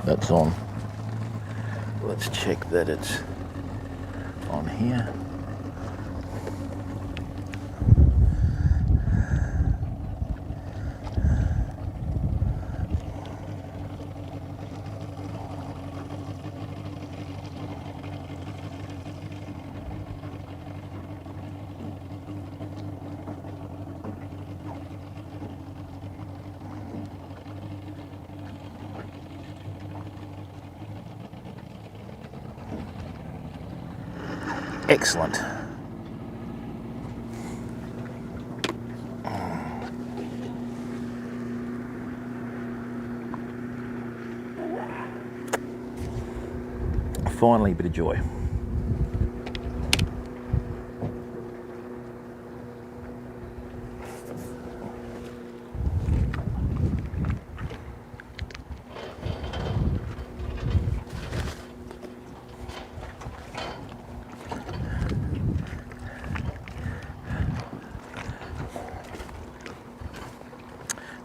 That's on. Let's check that it's on here. Excellent. Finally, a bit of joy.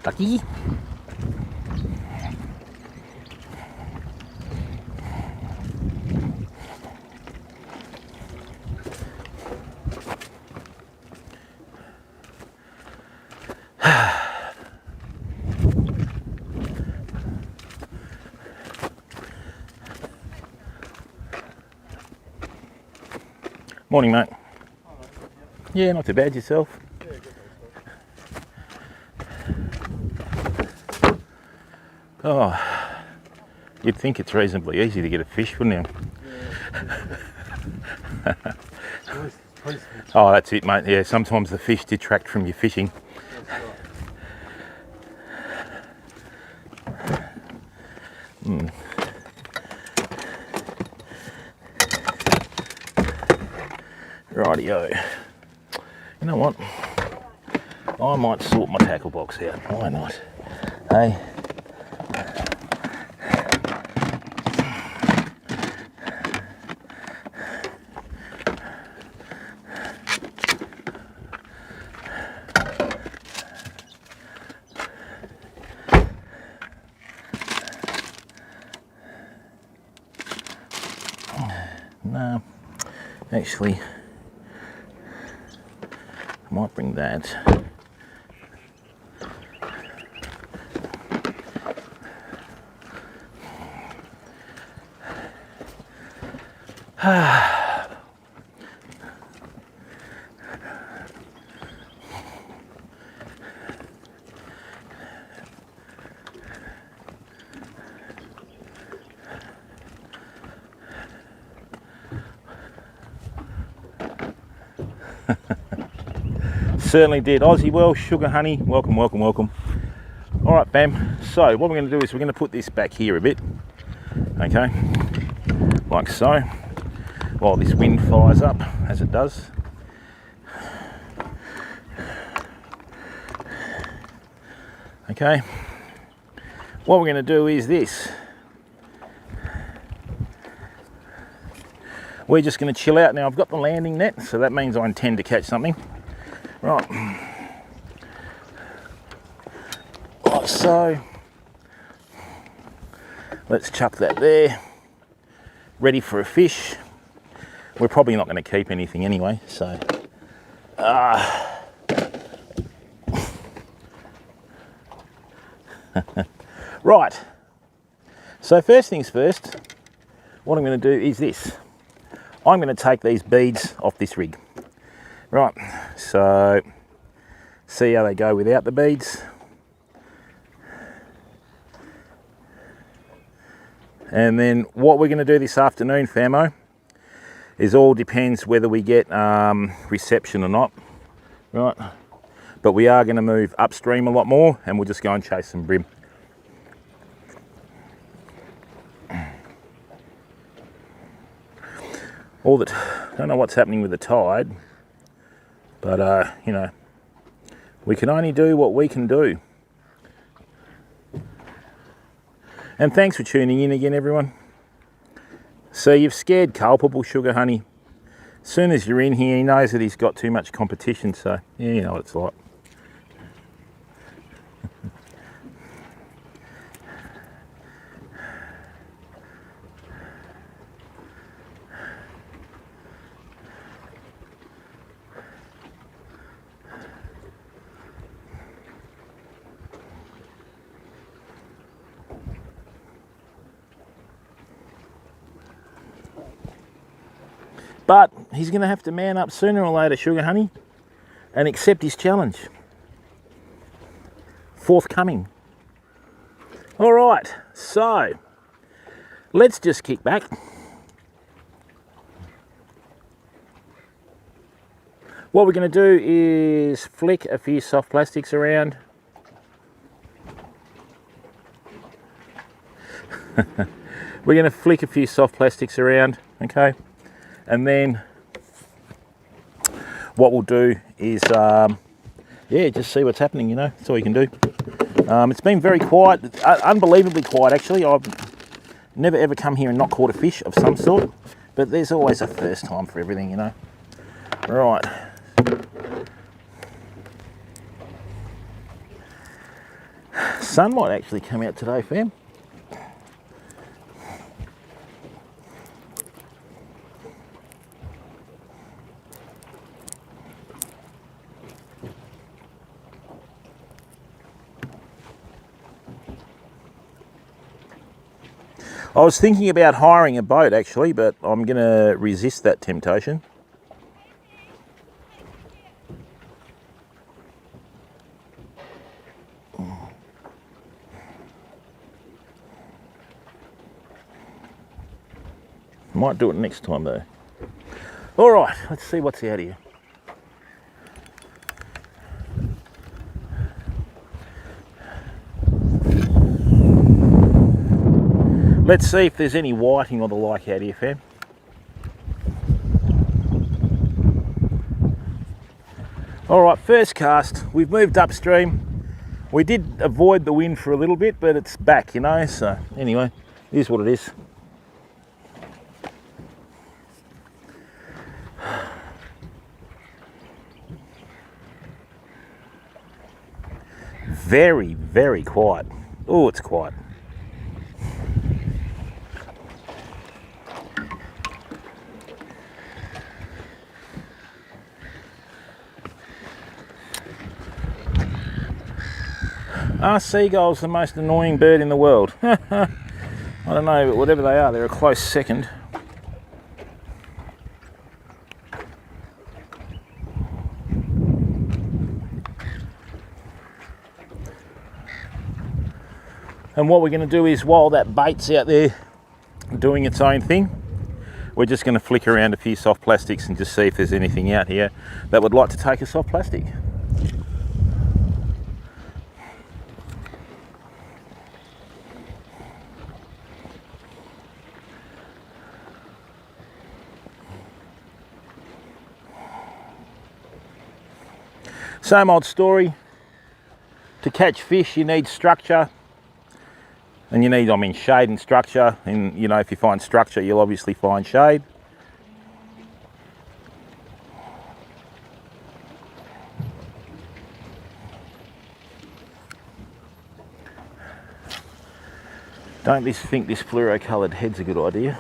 Ducky. Morning, mate. Yeah, not too bad. Yourself? Yeah, good, thanks. Oh, you'd think it's reasonably easy to get a fish, wouldn't you? Yeah. It's Oh, that's it, mate. Yeah, sometimes the fish detract from your fishing. That's right. Rightio. You know what? I might sort my tackle box out. Why not? Hey. No, actually, I might bring that. Certainly did. Aussie Welsh, Sugar Honey, welcome, welcome, welcome. All right, fam. So what we're going to do is we're going to put this back here a bit, okay, like so, while this wind fires up, as it does. Okay. What we're going to do is this. We're just going to chill out. Now, I've got the landing net, so that means I intend to catch something. Right, like so. Let's chuck that there. Ready for a fish. We're probably not going to keep anything anyway, so. Right, so first things first, what I'm going to do is this. I'm going to take these beads off this rig. Right, so see how they go without the beads. And then what we're going to do this afternoon, famo, is all depends whether we get reception or not, right? But we are going to move upstream a lot more, and we'll just go and chase some bream. Don't know what's happening with the tide, but you know, we can only do what we can do. And thanks for tuning in again, everyone. So you've scared culpable, Sugar Honey. As soon as you're in here, he knows that he's got too much competition, so yeah, you know what it's like. But he's going to have to man up sooner or later, Sugar Honey, and accept his challenge. Forthcoming. All right, so let's just kick back. What we're going to do is flick a few soft plastics around. We're going to flick a few soft plastics around, okay? And then what we'll do is, yeah, just see what's happening, you know. That's all you can do. It's been very quiet, unbelievably quiet actually. I've never ever come here and not caught a fish of some sort, but there's always a first time for everything, you know. Right. Sun might actually come out today, fam. I was thinking about hiring a boat actually, but I'm going to resist that temptation. Might do it next time though. All right, let's see what's out here. Let's see if there's any whiting or the like out here, fam. All right, first cast. We've moved upstream. We did avoid the wind for a little bit, but it's back, you know. So anyway, it is what it is. Very, very quiet. Oh, it's quiet. Are seagulls the most annoying bird in the world? I don't know, but whatever they are, they're a close second. And what we're going to do is, while that bait's out there doing its own thing, we're just going to flick around a few soft plastics and just see if there's anything out here that would like to take a soft plastic. Same old story. To catch fish, you need structure. And you need, I mean, shade and structure. And, you know, if you find structure, you'll obviously find shade. Don't think this fluoro-coloured head's a good idea.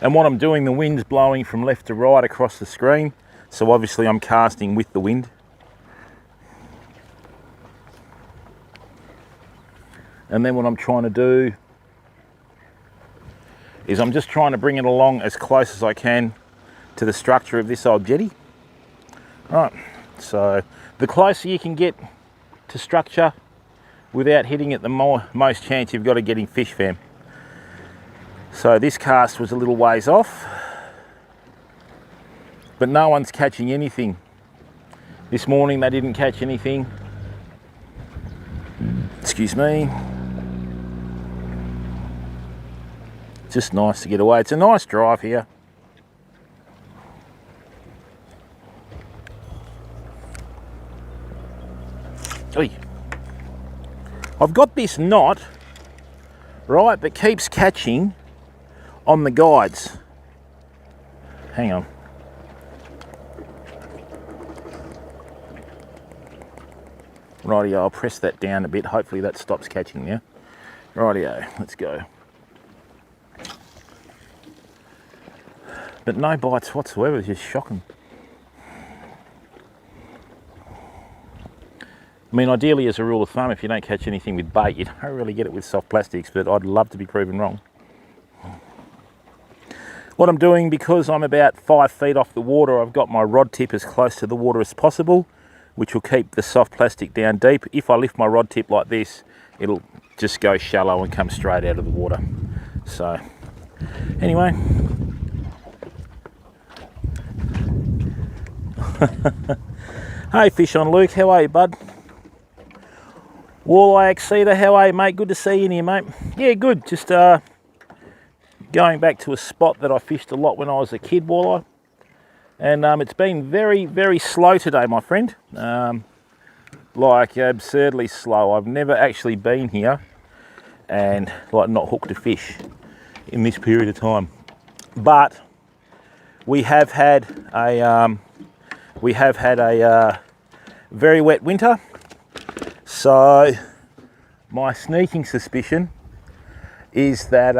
And what I'm doing, the wind's blowing from left to right across the screen. So obviously I'm casting with the wind. And then what I'm trying to do is I'm just trying to bring it along as close as I can to the structure of this old jetty. Right, so the closer you can get to structure without hitting it, the most chance you've got of getting fish, fam. So this cast was a little ways off, but no one's catching anything. This morning they didn't catch anything. Excuse me. Just nice to get away. It's a nice drive here. Oy. I've got this knot, right, that keeps catching on the guides. Hang on. Rightio, I'll press that down a bit. Hopefully that stops catching now. Rightio, let's go. But no bites whatsoever, it's just shocking. I mean, ideally, as a rule of thumb, if you don't catch anything with bait, you don't really get it with soft plastics, but I'd love to be proven wrong. What I'm doing, because I'm about 5 feet off the water, I've got my rod tip as close to the water as possible, which will keep the soft plastic down deep. If I lift my rod tip like this, it'll just go shallow and come straight out of the water. So, anyway. Hey, Fish on Luke, how are you, bud? Walleye Exceeder, how are you, mate? Good to see you in here, mate. Yeah, good. Just going back to a spot that I fished a lot when I was a kid, walleye. And it's been very, very slow today, my friend. Like absurdly slow. I've never actually been here and like not hooked a fish in this period of time. But we have had a very wet winter. So my sneaking suspicion is that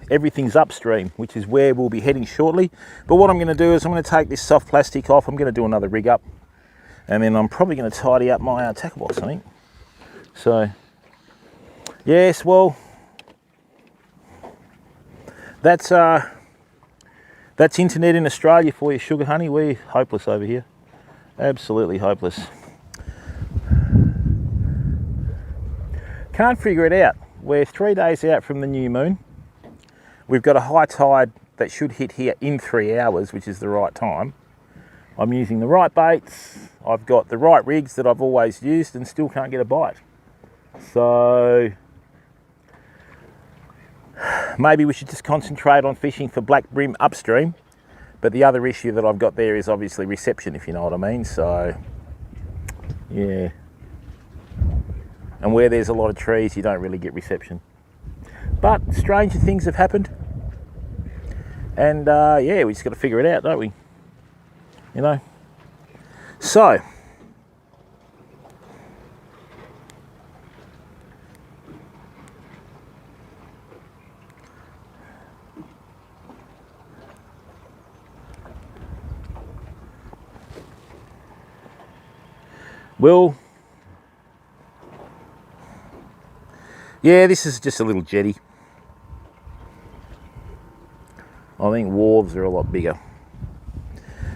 everything's upstream, which is where we'll be heading shortly. But what I'm going to do is I'm going to take this soft plastic off. I'm going to do another rig up, and then I'm probably going to tidy up my tackle box, I think. So yes, well, that's internet in Australia for you, sugar honey. We're hopeless over here, absolutely hopeless. Can't figure it out. We're 3 days out from the new moon. We've got a high tide that should hit here in 3 hours, which is the right time. I'm using the right baits. I've got the right rigs that I've always used and still can't get a bite. So maybe we should just concentrate on fishing for black bream upstream. But the other issue that I've got there is obviously reception, if you know what I mean. So yeah. And where there's a lot of trees, you don't really get reception. But stranger things have happened. And yeah, we just got to figure it out, don't we? You know? So, well, yeah, this is just a little jetty. I think wharves are a lot bigger.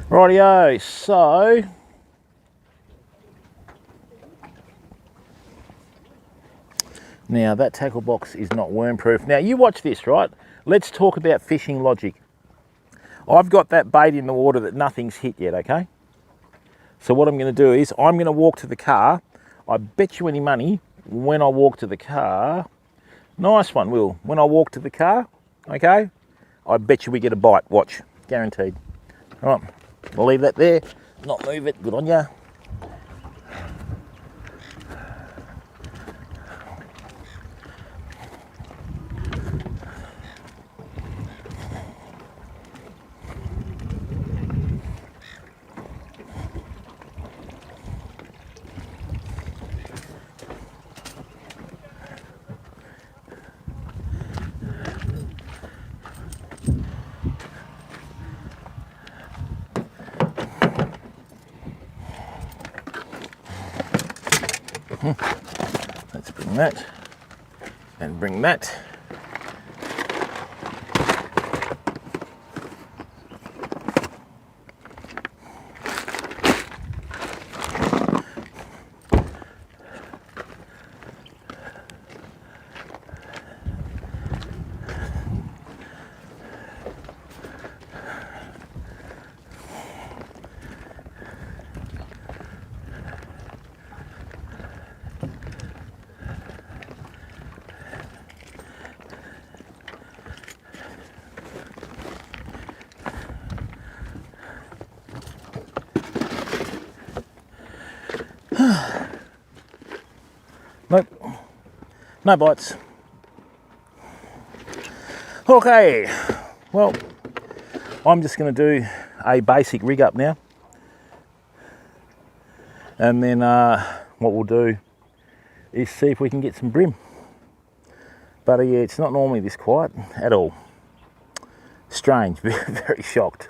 Rightio, so now that tackle box is not worm proof. Now you watch this, right? Let's talk about fishing logic. I've got that bait in the water that nothing's hit yet, okay? So what I'm going to do is I'm going to walk to the car. I bet you any money when I walk to the car, nice one, Will. When I walk to the car, okay, I bet you we get a bite. Watch, guaranteed. All right, I'll leave that there, not move it. Good on ya. Let's bring that and bring that. Nope, no bites. Okay, well, I'm just going to do a basic rig up now, and then what we'll do is see if we can get some BREAM. But yeah, it's not normally this quiet at all. Strange, very shocked.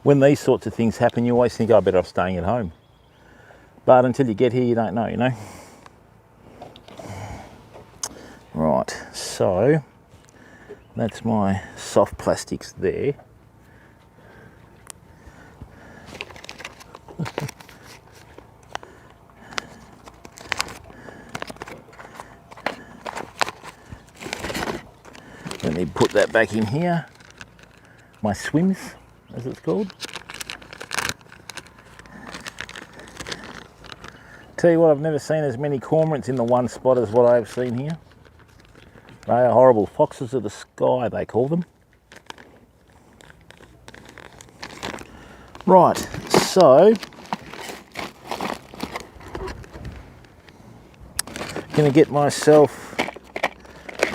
When these sorts of things happen, you always think, oh, better off staying at home. But until you get here, you don't know, you know. Right, so that's my soft plastics there. Let me put that back in here. My swims, as it's called. Tell you what, I've never seen as many cormorants in the one spot as what I've seen here. They are horrible. Foxes of the sky, they call them. Right, so gonna get myself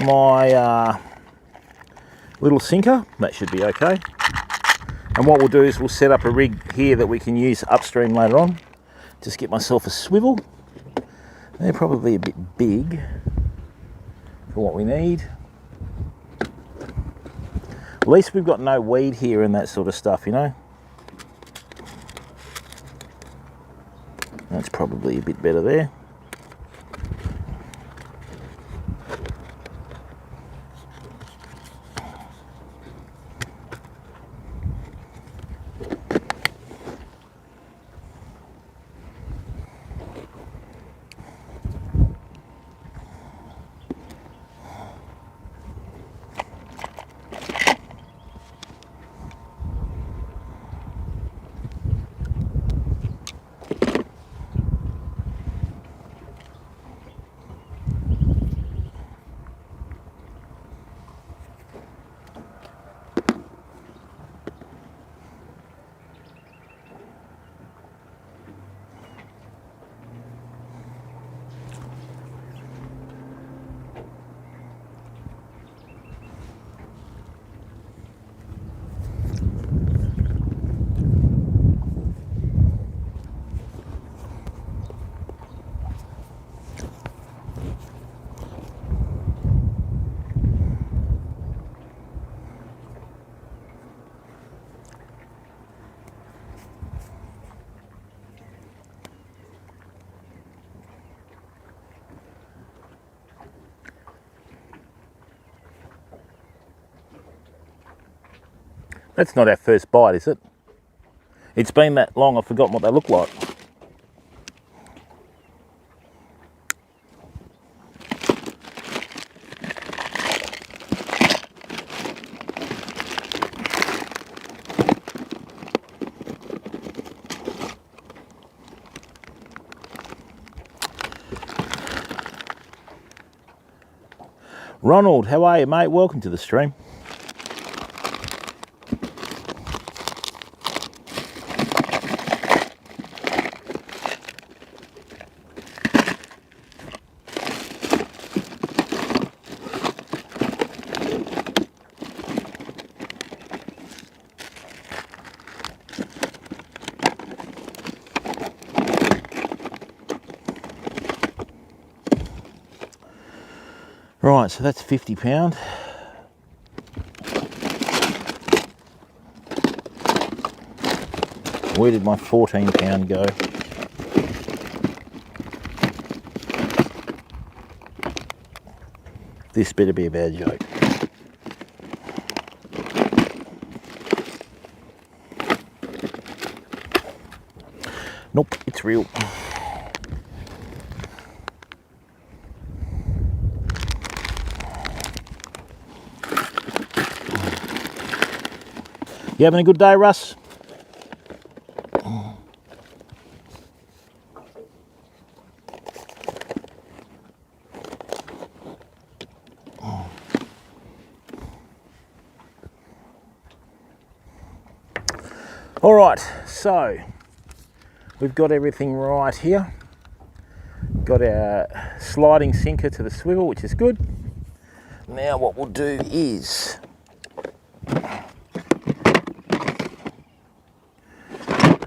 my little sinker. That should be okay. And what we'll do is we'll set up a rig here that we can use upstream later on. Just get myself a swivel. They're probably a bit big for what we need. At least we've got no weed here and that sort of stuff, you know. That's probably a bit better there. That's not our first bite, is it? It's been that long, I've forgotten what they look like. Ronald, how are you, mate? Welcome to the stream. Right, so that's 50 pound. Where did my 14 pound go? This better be a bad joke. Nope, it's real. You having a good day, Russ? All right, so we've got everything right here. Got our sliding sinker to the swivel, which is good. Now what we'll do is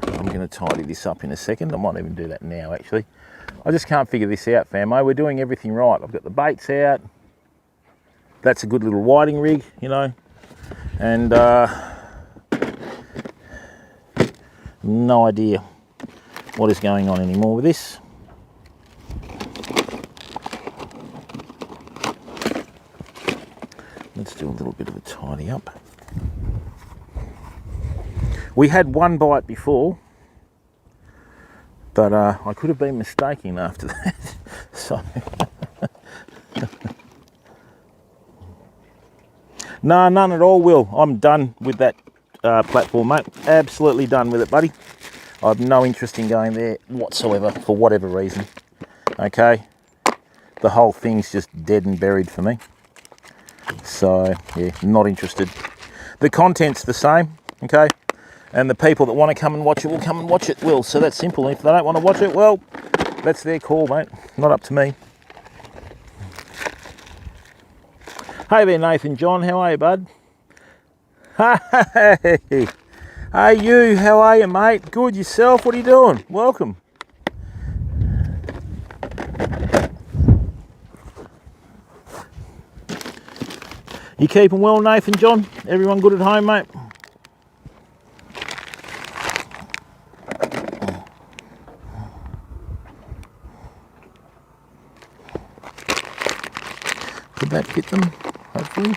I'm going going to tidy this up in a second. I might even do that now, actually. I just can't figure this out, famo. We're doing everything right. I've got the baits out. That's a good little whiting rig, you know. And no idea what is going on anymore with this. Let's do a little bit of a tidy up. We had one bite before, but I could have been mistaken after that. So no, none at all, Will. I'm done with that platform, mate. Absolutely done with it, buddy. I have no interest in going there whatsoever for whatever reason. Okay, the whole thing's just dead and buried for me. So yeah, not interested. The content's the same, okay, and the people that want to come and watch it will come and watch it, Will. So that's simple. If they don't want to watch it, well, that's their call, mate. Not up to me. Hey there, Nathan John. How are you, bud? Hey, hey you. How are you, mate? Good. Yourself? What are you doing? Welcome. You keeping well, Nathan John? Everyone good at home, mate? Could that fit them? Hopefully.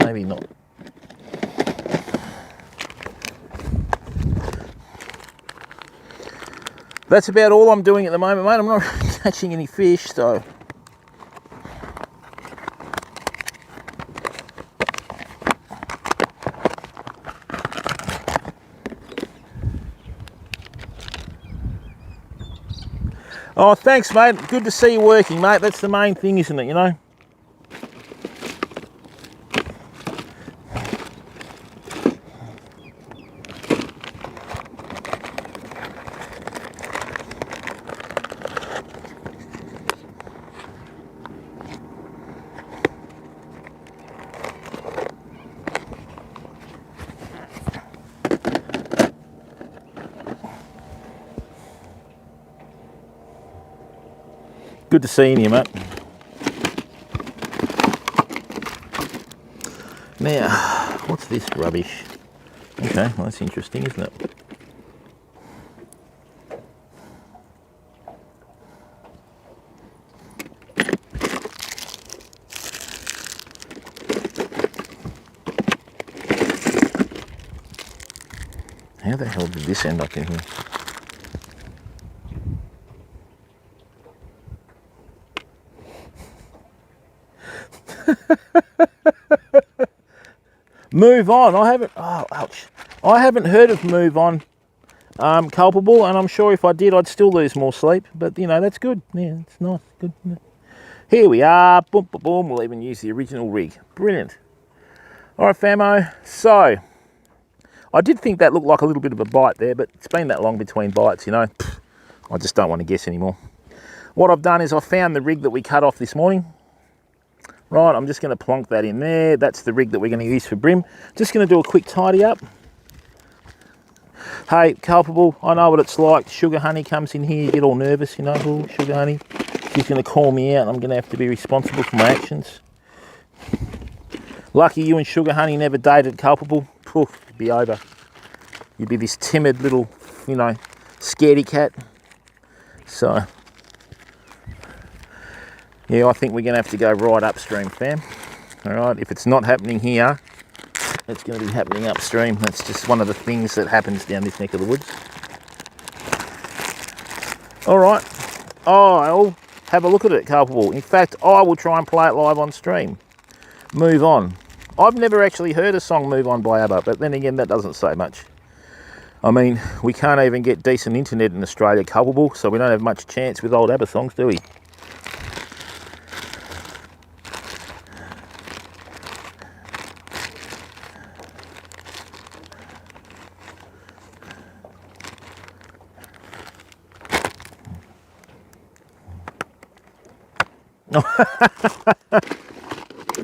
Maybe not. That's about all I'm doing at the moment, mate. I'm not catching any fish, so. Oh, thanks, mate. Good to see you working, mate. That's the main thing, isn't it, you know? Good to see you, mate. Now, what's this rubbish? Okay, well, that's interesting, isn't it? How the hell did this end up in here? Move On. I haven't. Oh, ouch! I haven't heard of Move On, Culpable, and I'm sure if I did, I'd still lose more sleep. But you know, that's good. Yeah, it's nice. Good. Here we are. Boom, boom, boom. We'll even use the original rig. Brilliant. All right, famo. So I did think that looked like a little bit of a bite there, but it's been that long between bites, you know. I just don't want to guess anymore. What I've done is I found the rig that we cut off this morning. Right, I'm just going to plonk that in there. That's the rig that we're going to use for BREAM. Just going to do a quick tidy up. Hey, Culpable, I know what it's like. Sugar Honey comes in here, you get all nervous, you know. Oh, Sugar Honey. She's going to call me out and I'm going to have to be responsible for my actions. Lucky you and Sugar Honey never dated, Culpable. Poof, it'd be over. You'd be this timid little, you know, scaredy cat. So yeah, I think we're going to have to go right upstream, fam. All right, if it's not happening here, it's going to be happening upstream. That's just one of the things that happens down this neck of the woods. All right. Oh, I'll have a look at it, Culpable. In fact, I will try and play it live on stream. Move On. I've never actually heard a song Move On by ABBA, but then again, that doesn't say much. I mean, we can't even get decent internet in Australia, Culpable, so we don't have much chance with old ABBA songs, do we?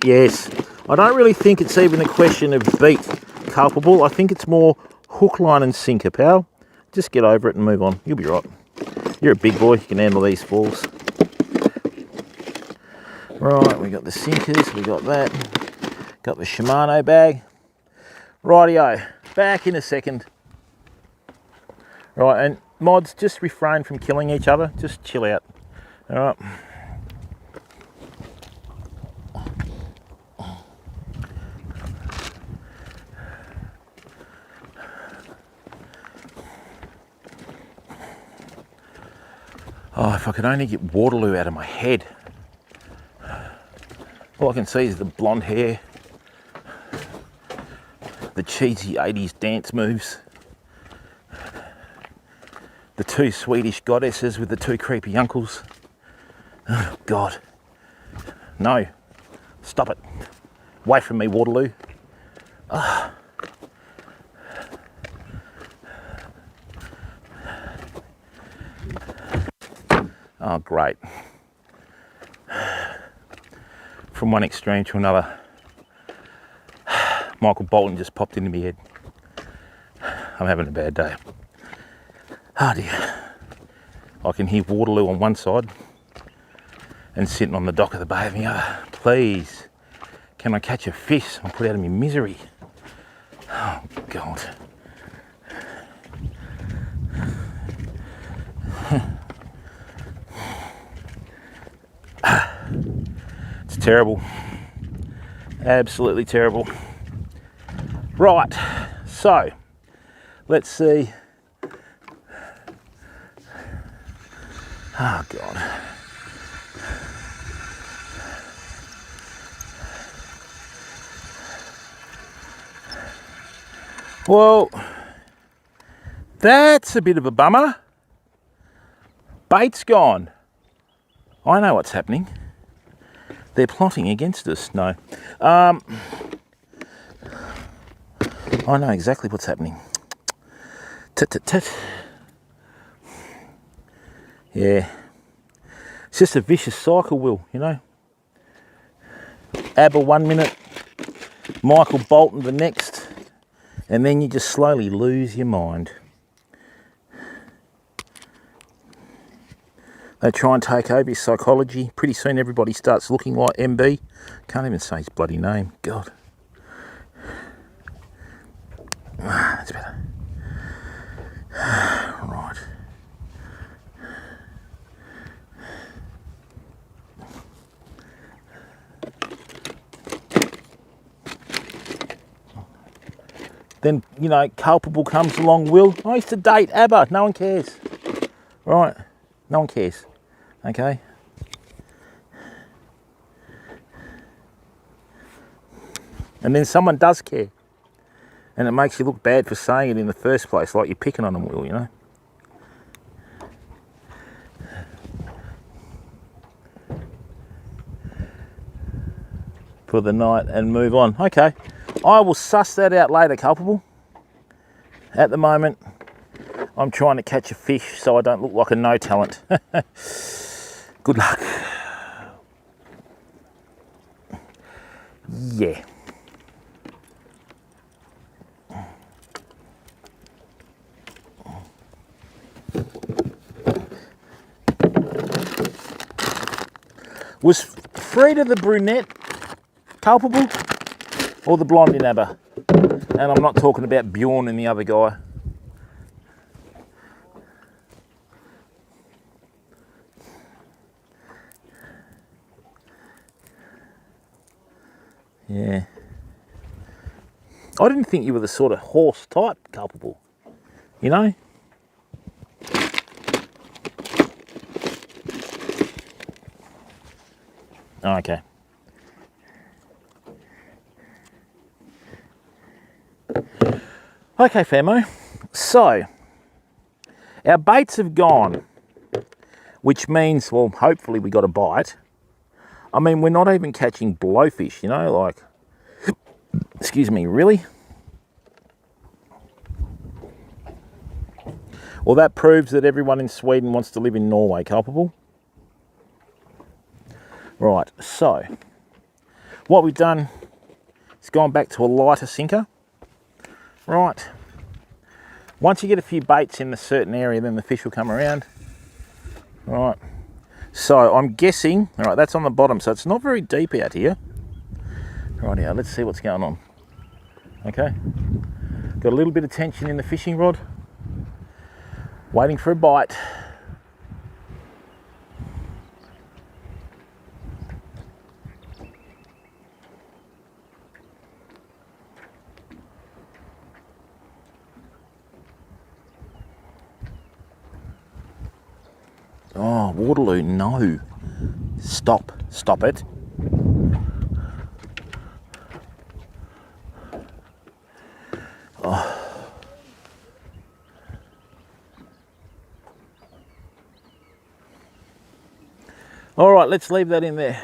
Yes. I don't really think it's even a question of beat, culpable. I think it's more hook, line and sinker, pal. Just get over it and move on. You'll be right. You're a big boy. You can handle these falls. Right, we got the sinkers. We got that. Got the Shimano bag. Rightio. Back in a second. Right, and mods, just refrain from killing each other. Just chill out. All right. Oh, if I could only get Waterloo out of my head. All I can see is the blonde hair, the cheesy 80s dance moves, the two Swedish goddesses with the two creepy uncles. Oh, God. No. Stop it. Away from me, Waterloo. Oh. Oh, great. From one extreme to another, Michael Bolton just popped into my head. I'm having a bad day. Oh dear. I can hear Waterloo on one side and sitting on the dock of the bay on the other. Please, can I catch a fish? I'm put out of my misery. Oh God. It's terrible. Absolutely terrible. Right, so let's see. Oh God. Well, that's a bit of a bummer. Bait's gone. I know what's happening. They're plotting against us. No. I know exactly what's happening. Tit. Yeah. It's just a vicious cycle, Will, you know. ABBA 1 minute, Michael Bolton the next, and then you just slowly lose your mind. They try and take over your psychology. Pretty soon everybody starts looking like MB. Can't even say his bloody name. God. That's better. Right. Then, you know, culpable comes along, Will. I used to date ABBA. No one cares. Right. No one cares. Okay. And then someone does care. And it makes you look bad for saying it in the first place, like you're picking on them, Will, you know? For the night and move on. Okay. I will suss that out later, culpable. At the moment, I'm trying to catch a fish so I don't look like a no talent. Good luck. Yeah. Was Frida the brunette culpable or the blonde in ABBA? And I'm not talking about Bjorn and the other guy. Yeah. I didn't think you were the sort of horse type culpable, you know? Oh, okay. Okay, famo. So, our baits have gone, which means, well, hopefully we got a bite. I mean, we're not even catching blowfish, you know, like, excuse me, really? Well, that proves that everyone in Sweden wants to live in Norway, culpable. Right, so what we've done is gone back to a lighter sinker. Right. Once you get a few baits in a certain area, then the fish will come around. Right. So I'm guessing, all right, that's on the bottom, so it's not very deep out here. Right here, let's see what's going on. Okay. Got a little bit of tension in the fishing rod. Waiting for a bite. Oh, Waterloo, no. Stop it. Oh. All right, let's leave that in there.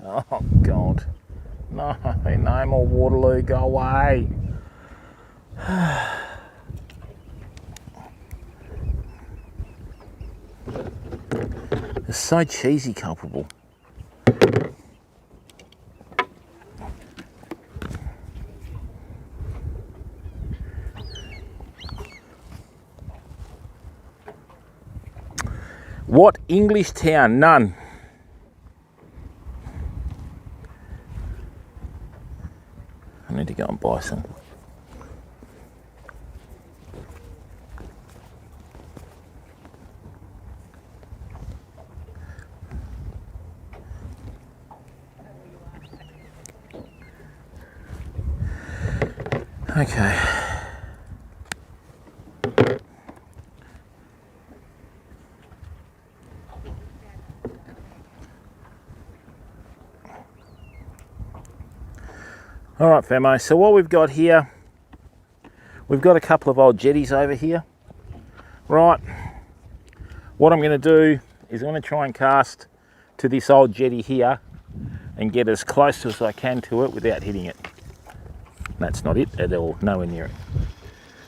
Oh God, no more Waterloo, go away. It's so cheesy, culpable. What English town? None. I need to go and buy some. Okay. All right, famo, so what we've got here, we've got a couple of old jetties over here. Right, what I'm going to do is I'm going to try and cast to this old jetty here and get as close as I can to it without hitting it. That's not it at all, nowhere near it.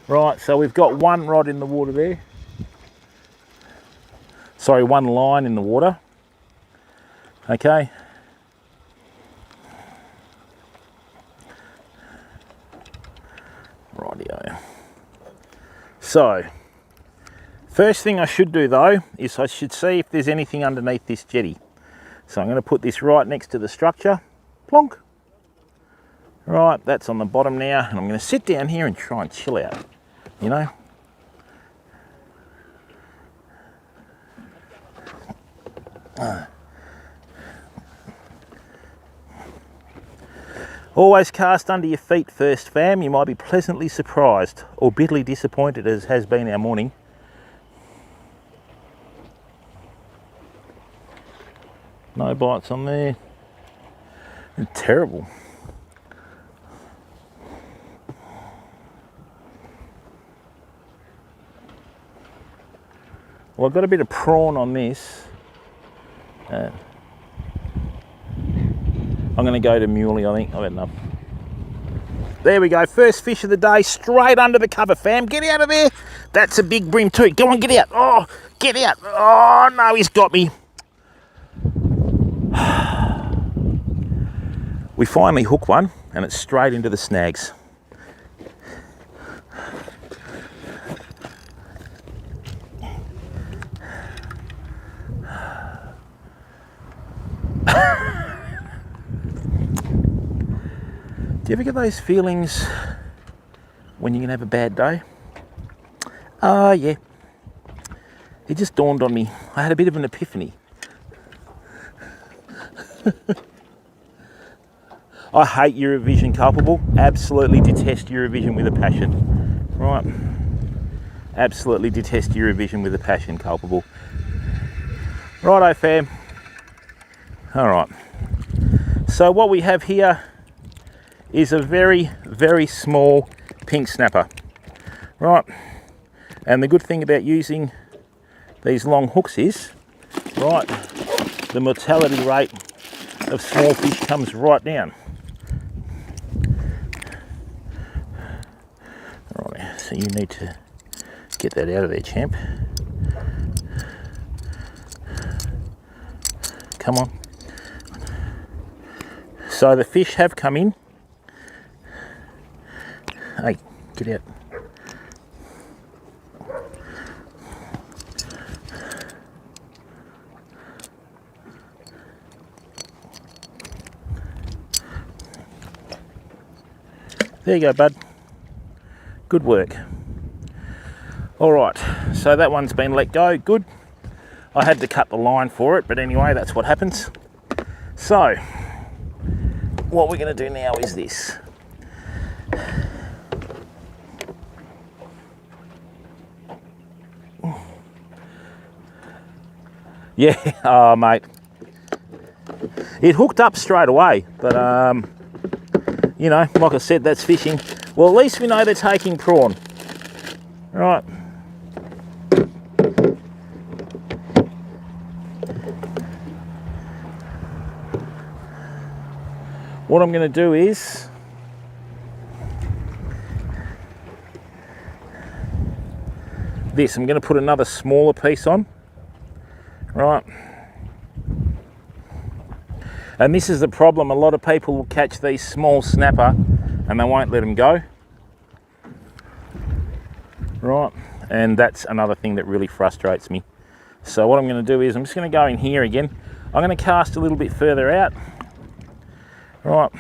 Right, so we've got one rod in the water there. Sorry, one line in the water. Okay. Rightio. So, first thing I should do though is I should see if there's anything underneath this jetty. So I'm going to put this right next to the structure. Plonk. Right, that's on the bottom now, and I'm going to sit down here and try and chill out, you know. Always cast under your feet first, fam. You might be pleasantly surprised or bitterly disappointed, as has been our morning. No bites on there. They're terrible. Well, I've got a bit of prawn on this. I'm going to go to muley, I think. I've had enough. There we go. First fish of the day, straight under the cover, fam. Get out of there. That's a big bream too. Go on, get out. Oh, get out. Oh, no, he's got me. We finally hook one, and it's straight into the snags. Do you ever get those feelings when you're going to have a bad day? Yeah. It just dawned on me. I had a bit of an epiphany. I hate Eurovision, culpable. Absolutely detest Eurovision with a passion. Right. Absolutely detest Eurovision with a passion, culpable. Righto, fam. All right. So what we have here is a very, very small pink snapper. Right. And the good thing about using these long hooks is, right, the mortality rate of small fish comes right down. Right, so you need to get that out of there, champ. Come on. So the fish have come in. Hey, get out. There you go, bud. Good work. All right, so that one's been let go, good. I had to cut the line for it, but anyway, that's what happens. So, what we're gonna do now is this. Yeah, oh mate. It hooked up straight away, but you know, like I said, that's fishing. Well, at least we know they're taking prawn. Right. What I'm going to do is this. I'm going to put another smaller piece on. Right. And this is the problem. A lot of people will catch these small snapper and they won't let them go. Right. And that's another thing that really frustrates me. So what I'm going to do is I'm just going to go in here again. I'm going to cast a little bit further out. Right.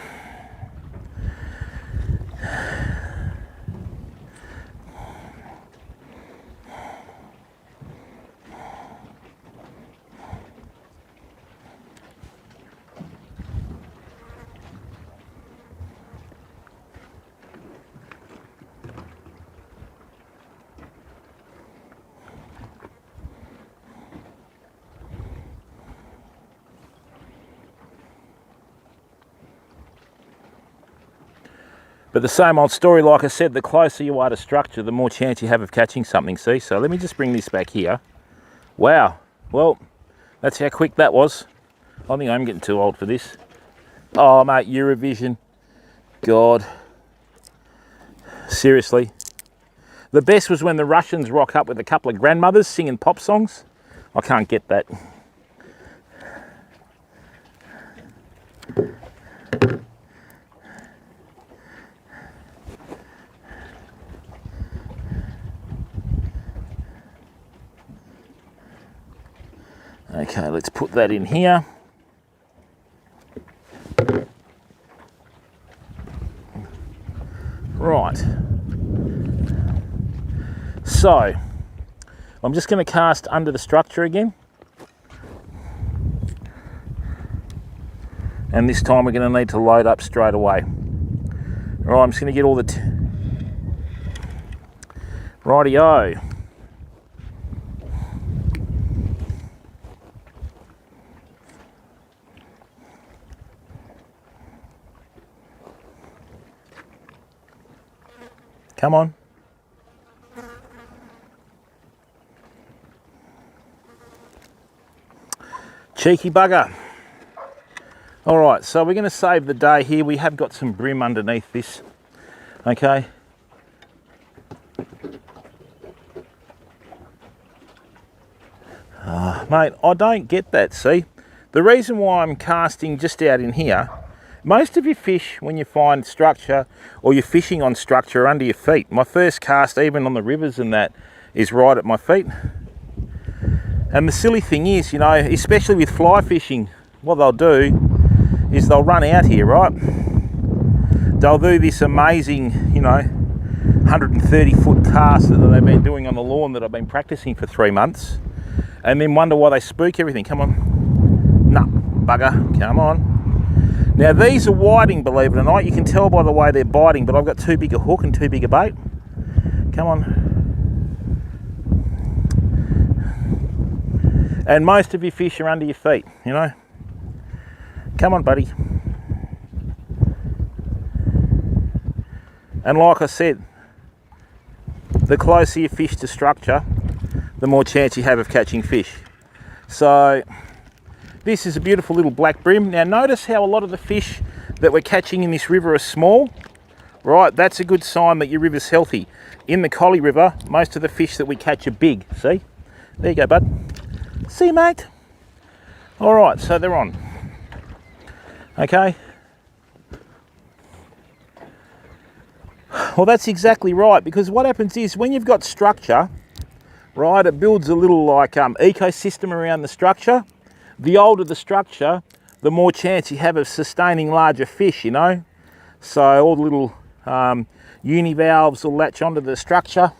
But the same old story, like I said, the closer you are to structure, the more chance you have of catching something, see? So let me just bring this back here. Wow, well, that's how quick that was. I think I'm getting too old for this. Oh, mate, Eurovision. God. Seriously. The best was when the Russians rock up with a couple of grandmothers singing pop songs. I can't get that. Okay, let's put that in here. Right. So, I'm just going to cast under the structure again. And this time we're going to need to load up straight away. Right, I'm just going to get all the... Rightio. Come on. Cheeky bugger. All right, so we're going to save the day here. We have got some bream underneath this. Okay. Mate, I don't get that, see? The reason why I'm casting just out in here, most of your fish, when you find structure or you're fishing on structure, are under your feet. My first cast, even on the rivers and that, is right at my feet. And the silly thing is, you know, especially with fly fishing, what they'll do is they'll run out here, right? They'll do this amazing, you know, 130-foot cast that they've been doing on the lawn that I've been practicing for 3 months, and then wonder why they spook everything. Come on. Nah, bugger, come on. Now these are whiting, believe it or not. You can tell by the way they're biting, but I've got too big a hook and too big a bait. Come on. And most of your fish are under your feet, you know. Come on, buddy. And like I said, the closer you fish to structure, the more chance you have of catching fish. So this is a beautiful little black bream. Now notice how a lot of the fish that we're catching in this river are small, right? That's a good sign that your river's healthy. In the Collie River, most of the fish that we catch are big, see? There you go, bud. See, mate? All right, so they're on. Okay, Well, that's exactly right, because what happens is when you've got structure, right, it builds a little like ecosystem around the structure. The older the structure, the more chance you have of sustaining larger fish, you know. So all the little univalves will latch onto the structure.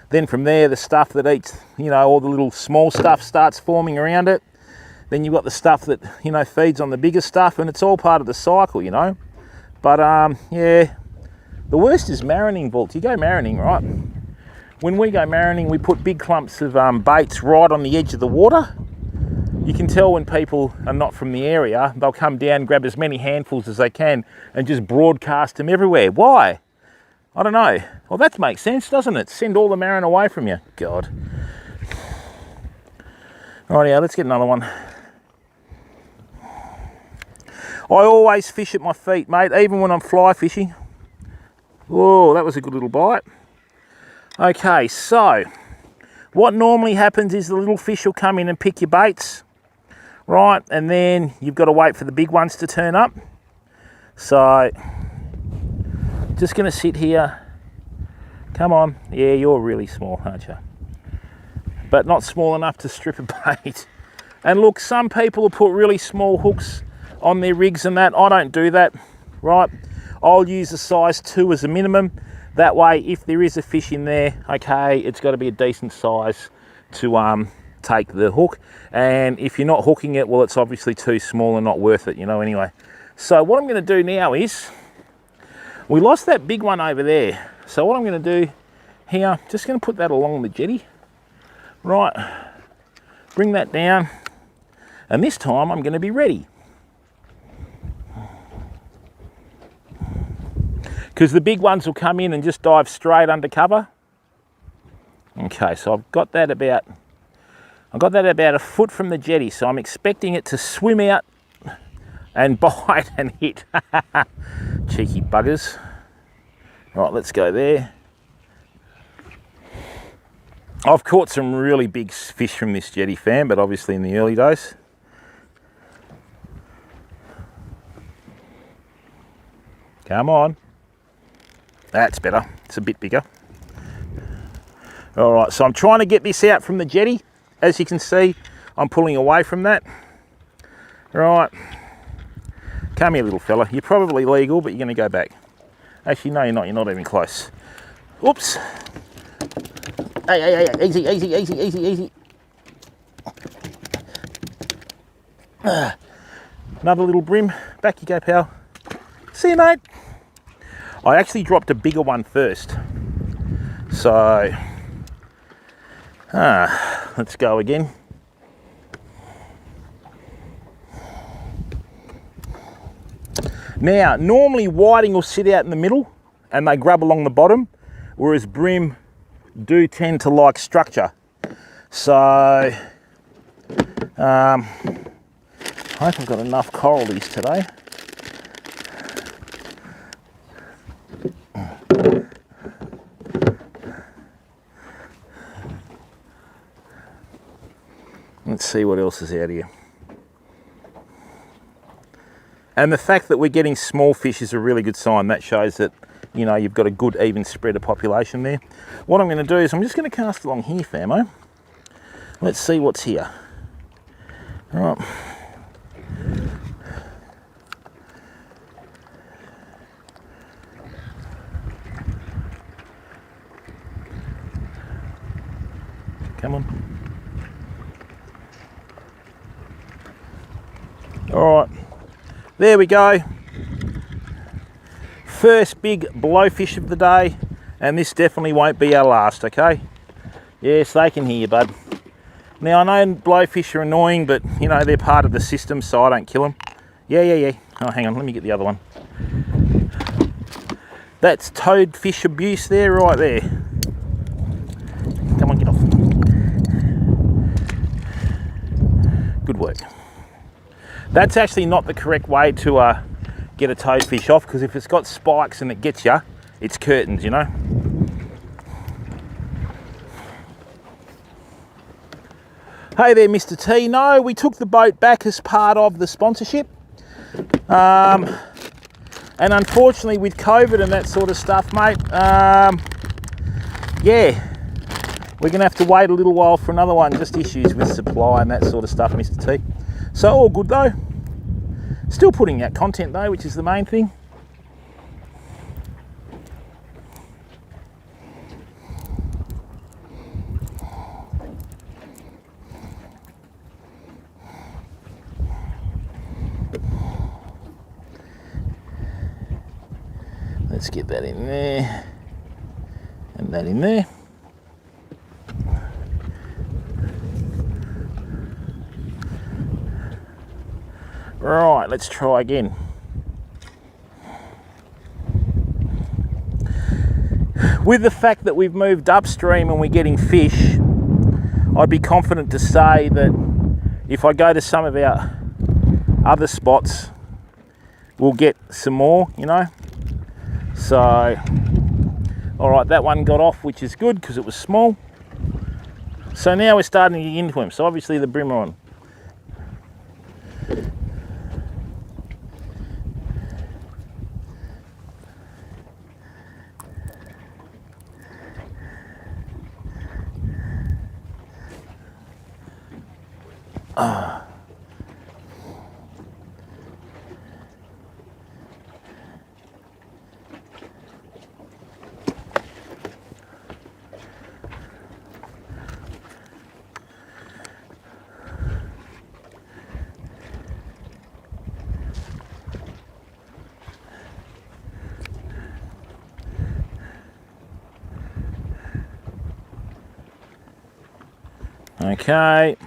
Then from there, the stuff that eats, you know, all the little small stuff starts forming around it. Then you've got the stuff that, you know, feeds on the bigger stuff, and it's all part of the cycle, you know. But yeah, the worst is marining vaults. You go marining, right? When we go marining, we put big clumps of baits right on the edge of the water. You can tell when people are not from the area, they'll come down, grab as many handfuls as they can and just broadcast them everywhere. Why? I don't know. Well, that makes sense, doesn't it? Send all the marine away from you. God. Rightio, let's get another one. I always fish at my feet, mate, even when I'm fly fishing. Whoa, that was a good little bite. Okay, so what normally happens is the little fish will come in and pick your baits, right? And then you've got to wait for the big ones to turn up. So, just going to sit here. Come on. Yeah, you're really small, aren't you? But not small enough to strip a bait. And look, some people will put really small hooks on their rigs and that. I don't do that, right? I'll use a size 2 as a minimum. That way, if there is a fish in there, okay, it's got to be a decent size to take the hook. And if you're not hooking it, well, it's obviously too small and not worth it, you know, anyway. So what I'm going to do now is, we lost that big one over there. So what I'm going to do here, just going to put that along the jetty. Right, bring that down. And this time I'm going to be ready. Because the big ones will come in and just dive straight under cover. Okay, so I've got that about a foot from the jetty, so I'm expecting it to swim out and bite and hit. Cheeky buggers. Right, let's go there. I've caught some really big fish from this jetty, fam, but obviously in the early days. Come on. That's better. It's a bit bigger. All right, so I'm trying to get this out from the jetty. As you can see, I'm pulling away from that. Right. Come here, little fella. You're probably legal, but you're going to go back. Actually, no, you're not. You're not even close. Oops. Hey, hey, hey, easy, easy, easy, easy, easy. Another little brim. Back you go, pal. See you, mate. I actually dropped a bigger one first. So, let's go again. Now, normally whiting will sit out in the middle and they grub along the bottom, whereas brim do tend to like structure. So, I hope I've got enough coralies today. Let's see what else is out here. And the fact that we're getting small fish is a really good sign. That shows that, you know, you've got a good even spread of population there. What I'm going to do is I'm just going to cast along here, famo. Let's see what's here. All right. Come on. All right, there we go. First big blowfish of the day, and this definitely won't be our last, okay? Yes, they can hear you, bud. Now, I know blowfish are annoying, but, you know, they're part of the system, so I don't kill them. Yeah. Oh, hang on, let me get the other one. That's toadfish abuse there, right there. Come on, get off. Good work. That's actually not the correct way to get a toadfish off, because if it's got spikes and it gets you, it's curtains, you know. Hey there, Mr. T. No, we took the boat back as part of the sponsorship. And unfortunately with COVID and that sort of stuff, mate, yeah, we're going to have to wait a little while for another one. Just issues with supply and that sort of stuff, Mr. T. So all good though. Still putting out content though, which is the main thing. Let's get that in there and that in there. Right, let's try again. With the fact that we've moved upstream and we're getting fish, I'd be confident to say that if I go to some of our other spots, we'll get some more, you know. So, all right, that one got off, which is good because it was small. So now we're starting to get into him. So obviously the BREAM are on. Okay.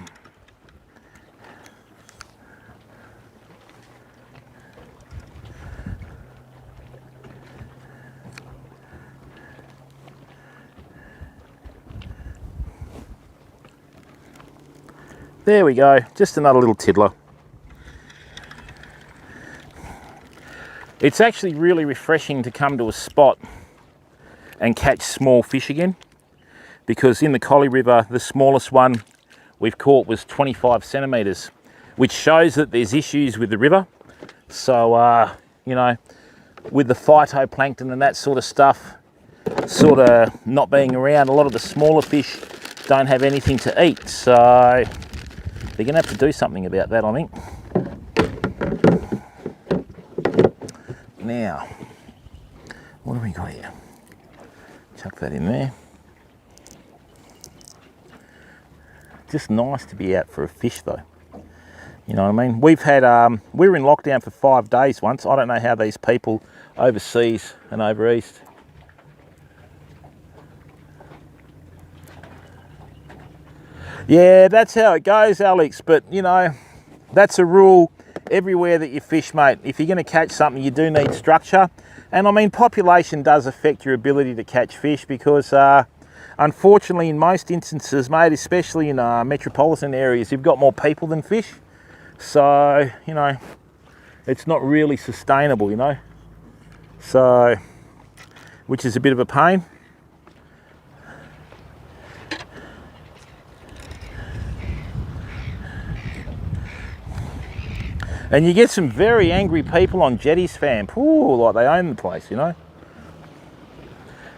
There we go, just another little tiddler. It's actually really refreshing to come to a spot and catch small fish again, because in the Collie River, the smallest one we've caught was 25 centimetres, which shows that there's issues with the river. So, you know, with the phytoplankton and that sort of stuff sort of not being around, a lot of the smaller fish don't have anything to eat. So they're going to have to do something about that, I think. Now, what do we got here? Chuck that in there. Just nice to be out for a fish though. You know what I mean? We've had, we were in lockdown for 5 days once. I don't know how these people overseas and over east. Yeah, that's how it goes, Alex. But you know, that's a rule everywhere that you fish, mate. If you're going to catch something, you do need structure. And I mean, population does affect your ability to catch fish because unfortunately, in most instances, mate, especially in metropolitan areas, you've got more people than fish. So, you know, it's not really sustainable, you know. So, which is a bit of a pain. And you get some very angry people on jetties, fam. Ooh, like they own the place, you know.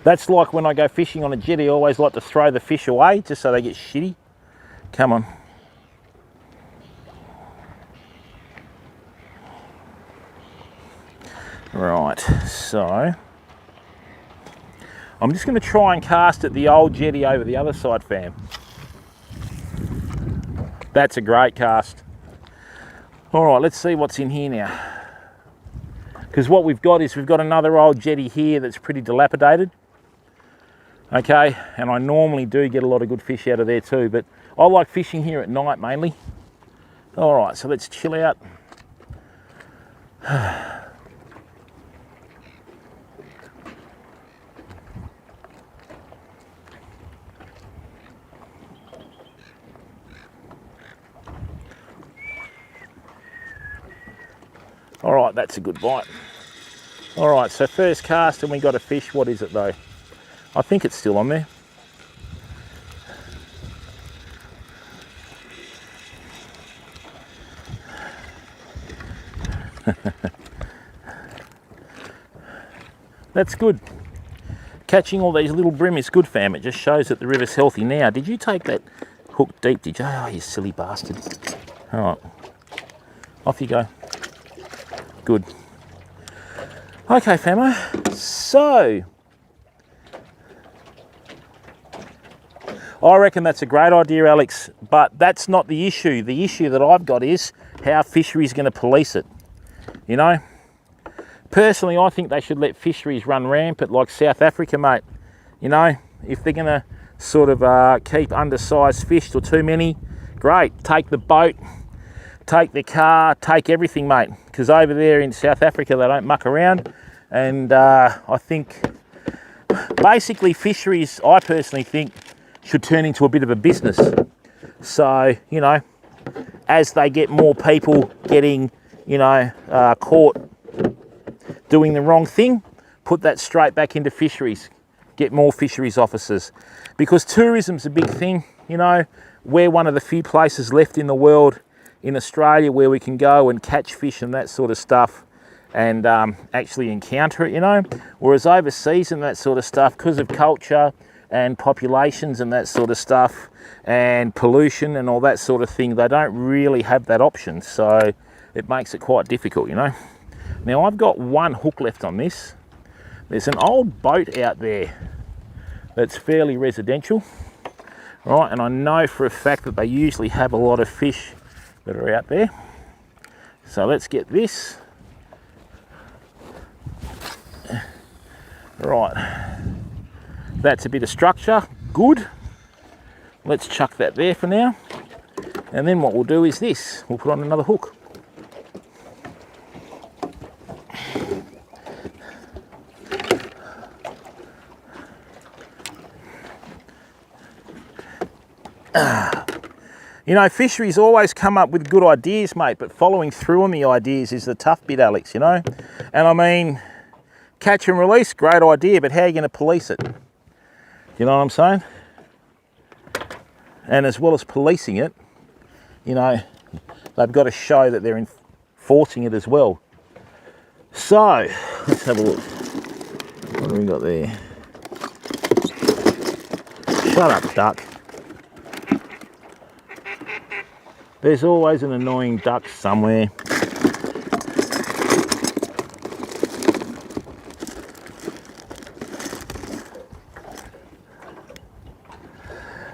That's like when I go fishing on a jetty, I always like to throw the fish away just so they get shitty. Come on. Right, so I'm just going to try and cast at the old jetty over the other side, fam. That's a great cast. All right, let's see what's in here now. Because what we've got is we've got another old jetty here that's pretty dilapidated. Okay, and I normally do get a lot of good fish out of there too, but I like fishing here at night mainly. All right, so let's chill out. All right, that's a good bite. All right, so first cast and we got a fish. What is it though? I think it's still on there. That's good. Catching all these little bream is good, fam. It just shows that the river's healthy. Now, did you take that hook deep, did you? Oh, you silly bastard. All right. Off you go. Good. Okay, famo. So, I reckon that's a great idea, Alex, but that's not the issue. The issue that I've got is how fisheries going to police it. You know? Personally, I think they should let fisheries run rampant like South Africa, mate. You know, if they're going to sort of keep undersized fish or too many, great. Take the boat, take the car, take everything, mate. Because over there in South Africa, they don't muck around. And I think basically fisheries, I personally think, should turn into a bit of a business. So, you know, as they get more people getting, you know, caught doing the wrong thing, put that straight back into fisheries. Get more fisheries officers. Because tourism's a big thing, you know. We're one of the few places left in the world, in Australia, where we can go and catch fish and that sort of stuff and actually encounter it, you know. Whereas overseas and that sort of stuff, because of culture and populations and that sort of stuff and pollution and all that sort of thing, they don't really have that option. So it makes it quite difficult, you know. Now I've got one hook left on this. There's an old boat out there that's fairly residential, right? And I know for a fact that they usually have a lot of fish that are out there. So let's get this. Right, that's a bit of structure, good. Let's chuck that there for now. And then what we'll do is this, we'll put on another hook. You know, fisheries always come up with good ideas, mate, but following through on the ideas is the tough bit, Alex, you know? And I mean, catch and release, great idea, but how are you going to police it? You know what I'm saying? And as well as policing it, you know, they've got to show that they're enforcing it as well. So, let's have a look. What have we got there? Shut up, duck. There's always an annoying duck somewhere.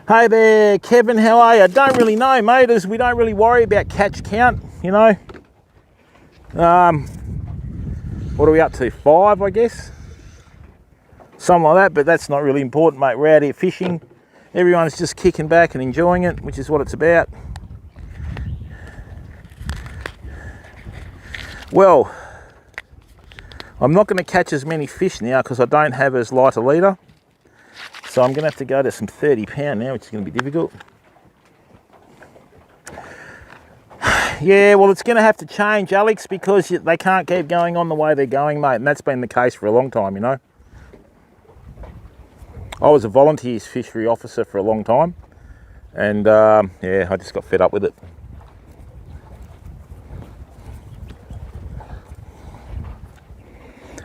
Hey there, Kevin, how are you? Don't really know, mate, as we don't really worry about catch count, you know. What are we up to? 5, I guess? Something like that, but that's not really important, mate. We're out here fishing. Everyone's just kicking back and enjoying it, which is what it's about. Well, I'm not going to catch as many fish now because I don't have as light a leader. So I'm going to have to go to some 30 pound now, which is going to be difficult. Yeah, well, it's going to have to change, Alex, because they can't keep going on the way they're going, mate. And that's been the case for a long time, you know. I was a volunteers fishery officer for a long time. And, yeah, I just got fed up with it.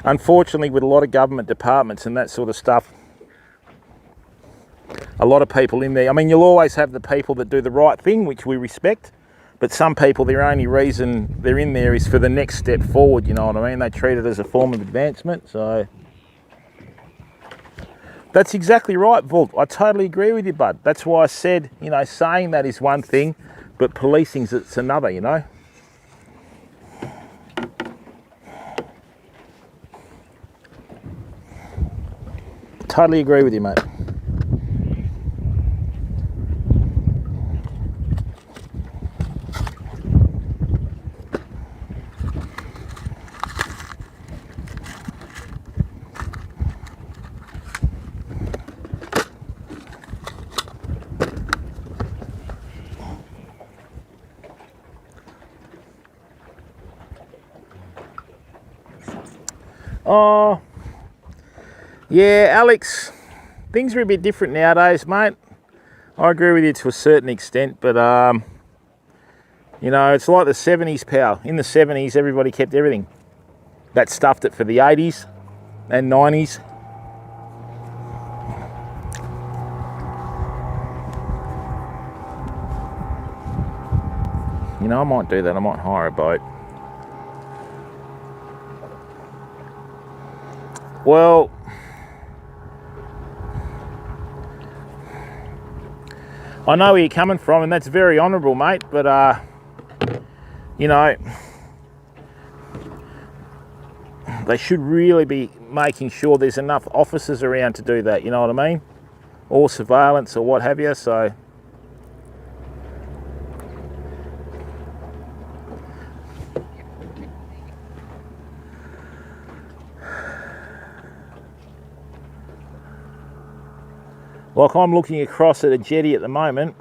Unfortunately, with a lot of government departments and that sort of stuff, a lot of people in there, I mean, you'll always have the people that do the right thing, which we respect, but some people, their only reason they're in there is for the next step forward, you know what I mean? They treat it as a form of advancement, so... That's exactly right, Vult. I totally agree with you, bud. That's why I said, you know, saying that is one thing, but policing's it's another, you know? Totally agree with you, mate. Oh, yeah, Alex, things are a bit different nowadays, mate. I agree with you to a certain extent, but, you know, it's like the 70s, pal. In the 70s, everybody kept everything. That stuffed it for the 80s. and 90s. You know, I might do that. I might hire a boat. Well, I know where you're coming from, and that's very honourable, mate, but you know, they should really be making sure there's enough officers around to do that, you know what I mean? Or surveillance or what have you, so. Like, I'm looking across at a jetty at the moment,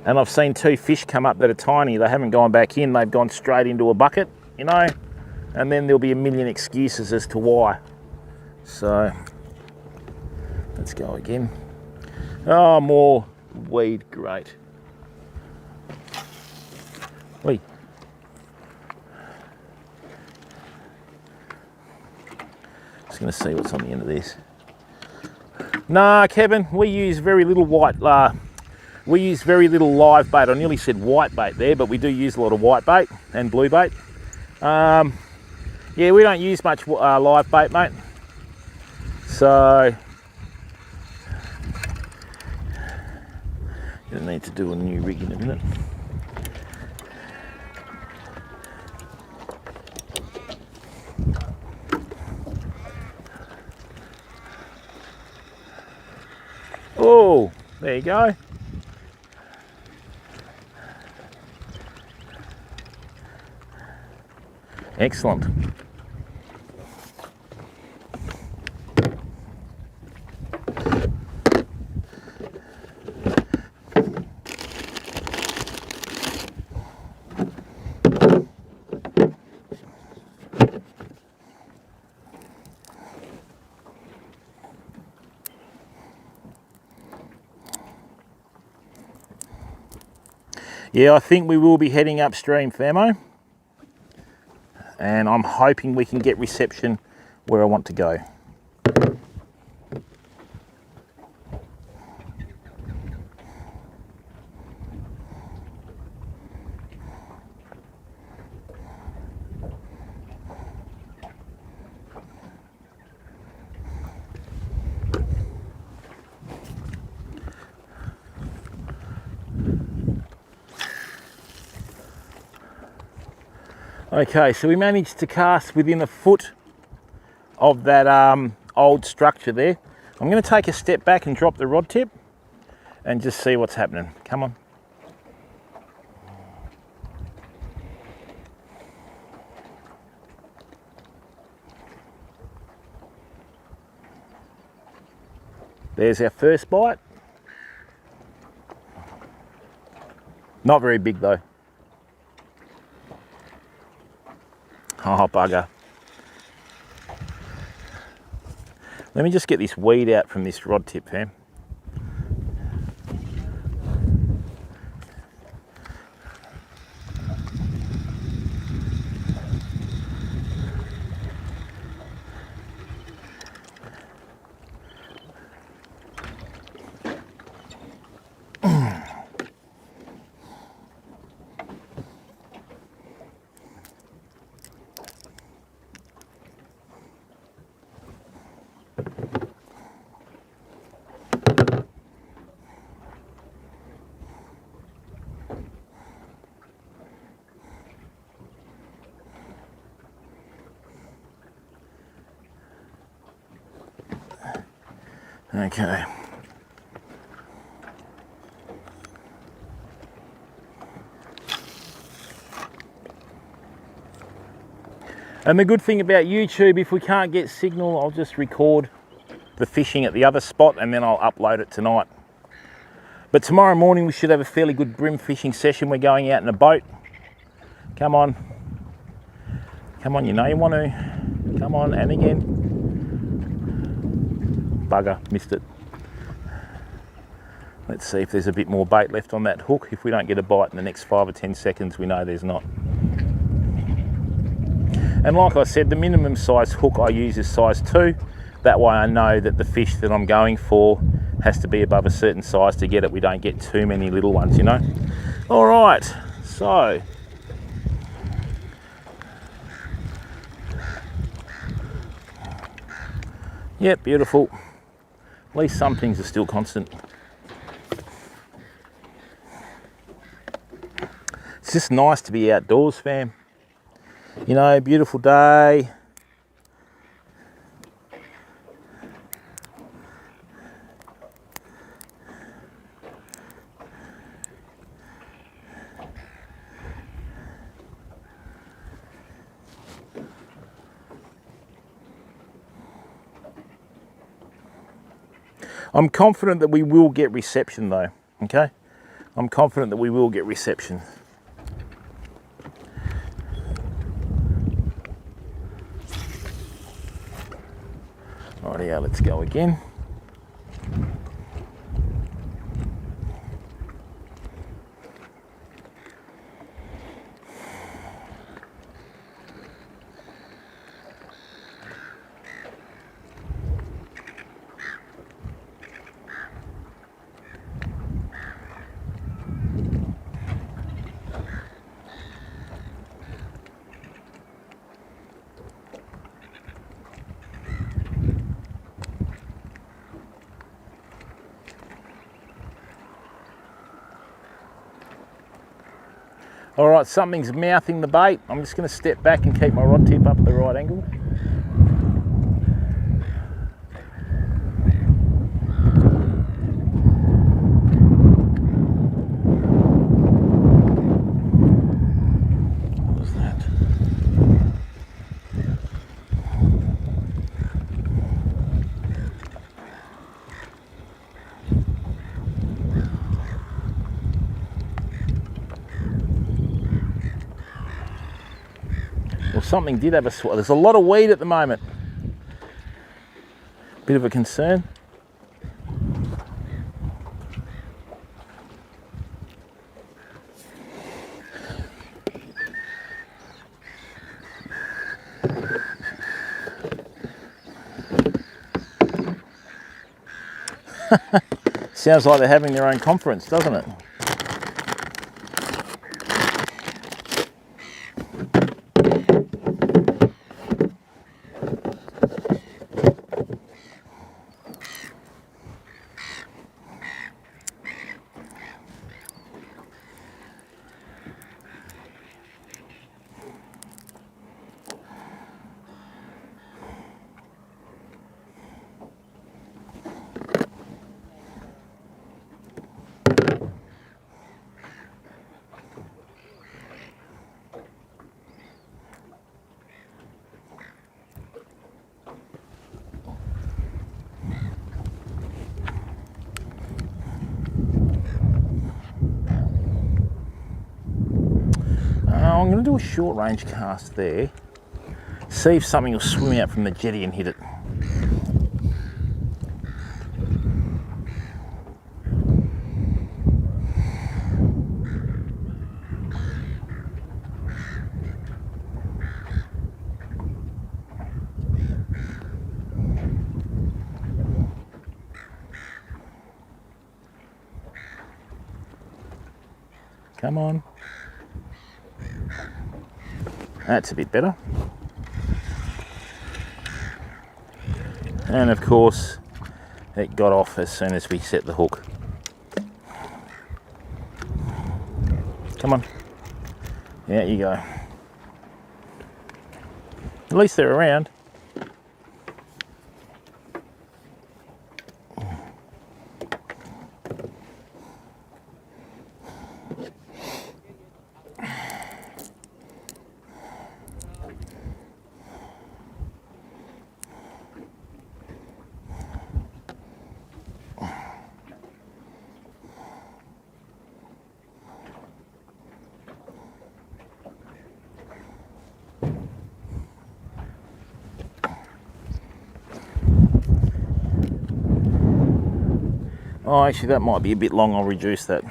and I've seen 2 fish come up that are tiny. They haven't gone back in, they've gone straight into a bucket, you know, and then there'll be a million excuses as to why. So, let's go again. Oh, more weed, great. Wait. Just gonna see what's on the end of this. Nah, Kevin, we use very little we use very little live bait. I nearly said white bait there, but we do use a lot of white bait and blue bait. Yeah, we don't use much live bait, mate. So, gonna need to do a new rig in a minute. Oh, there you go. Excellent. Yeah, I think we will be heading upstream, Famo. And I'm hoping we can get reception where I want to go. Okay, so we managed to cast within a foot of that old structure there. I'm going to take a step back and drop the rod tip and just see what's happening. Come on. There's our first bite. Not very big though. Oh, bugger. Let me just get this weed out from this rod tip, fam. Okay. And the good thing about YouTube, if we can't get signal, I'll just record the fishing at the other spot and then I'll upload it tonight. But tomorrow morning we should have a fairly good bream fishing session. We're going out in a boat. Come on. Come on, you know you want to. Come on, and again. Bugger, missed it. Let's see if there's a bit more bait left on that hook. If we don't get a bite in the next 5 or 10 seconds, we know there's not. And like I said, the minimum size hook I use is size 2. That way I know that the fish that I'm going for has to be above a certain size to get it. We don't get too many little ones, you know. All right, so yep, beautiful. At least some things are still constant. It's just nice to be outdoors, fam. You know, beautiful day. I'm confident that we will get reception though, okay? I'm confident that we will get reception. Rightio, let's go again. All right, something's mouthing the bait. I'm just going to step back and keep my rod tip up at the right angle. What was that? Well, something did have a swat. There's a lot of weed at the moment. Bit of a concern. Sounds like they're having their own conference, doesn't it? I'm going to do a short range cast there. See if something will swim out from the jetty and hit it. Come on. That's a bit better. And of course, it got off as soon as we set the hook. Come on. There you go. At least they're around. Oh, actually that might be a bit long, I'll reduce that.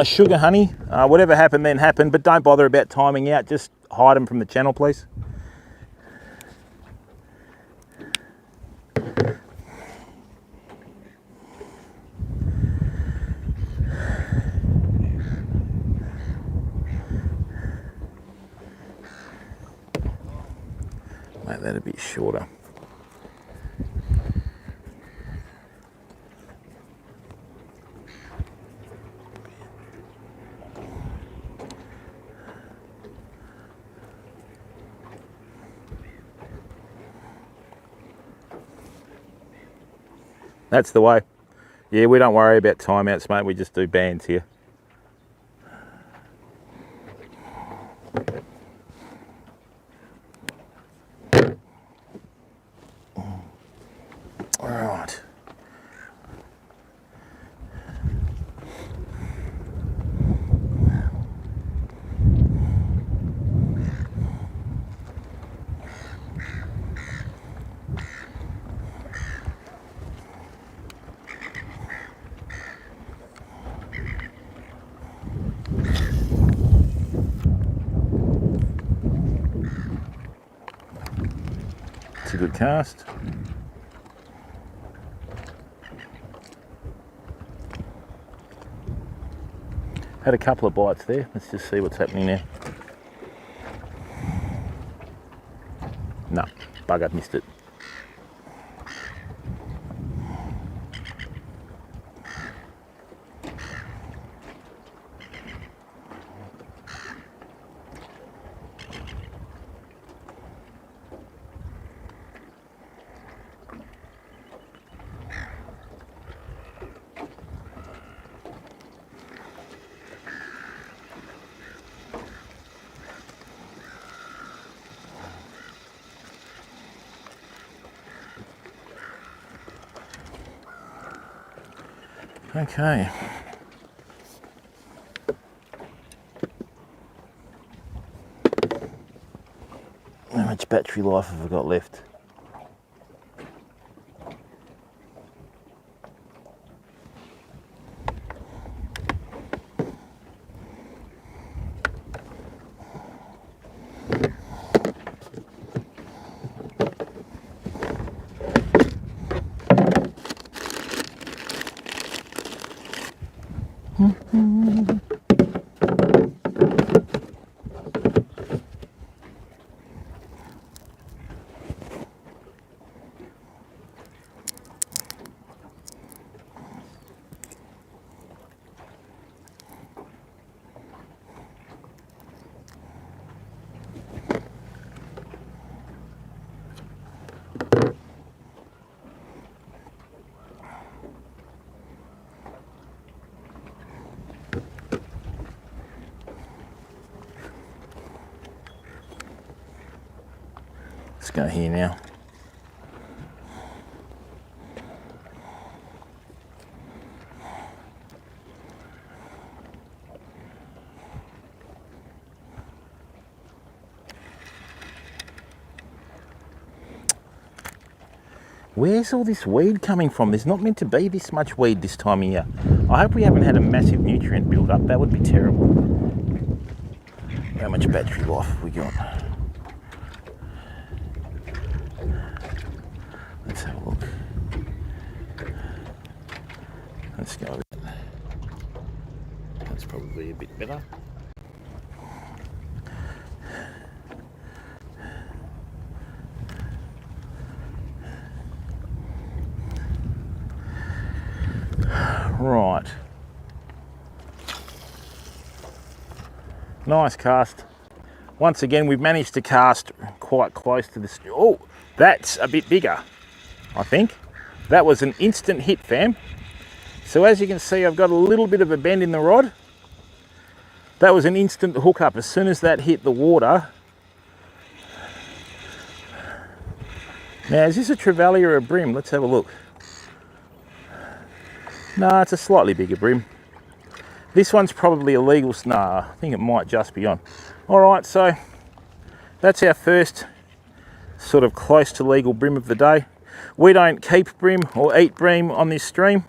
Sugar, honey, whatever happened then happened, but don't bother about timing out, just hide them from the channel, please. Make that a bit shorter. That's the way. Yeah, we don't worry about timeouts, mate. We just do bands here. All right. It's a good cast. Had a couple of bites there. Let's just see what's happening now. No, bugger, missed it. Okay. How much battery life have I got left? Let's go here now. Where's all this weed coming from? There's not meant to be this much weed this time of year. I hope we haven't had a massive nutrient build up. That would be terrible. How much battery life have we got? Let's have a look. Let's go with that. That's probably a bit better. Right. Nice cast. Once again, we've managed to cast quite close to the... Oh, that's a bit bigger, I think. That was an instant hit, fam. So as you can see, I've got a little bit of a bend in the rod. That was an instant hook up. As soon as that hit the water... Now, is this a trevally or a bream? Let's have a look. No, it's a slightly bigger bream. This one's probably a legal I think it might just be on. All right, so that's our first sort of close to legal bream of the day. We don't keep bream or eat bream on this stream.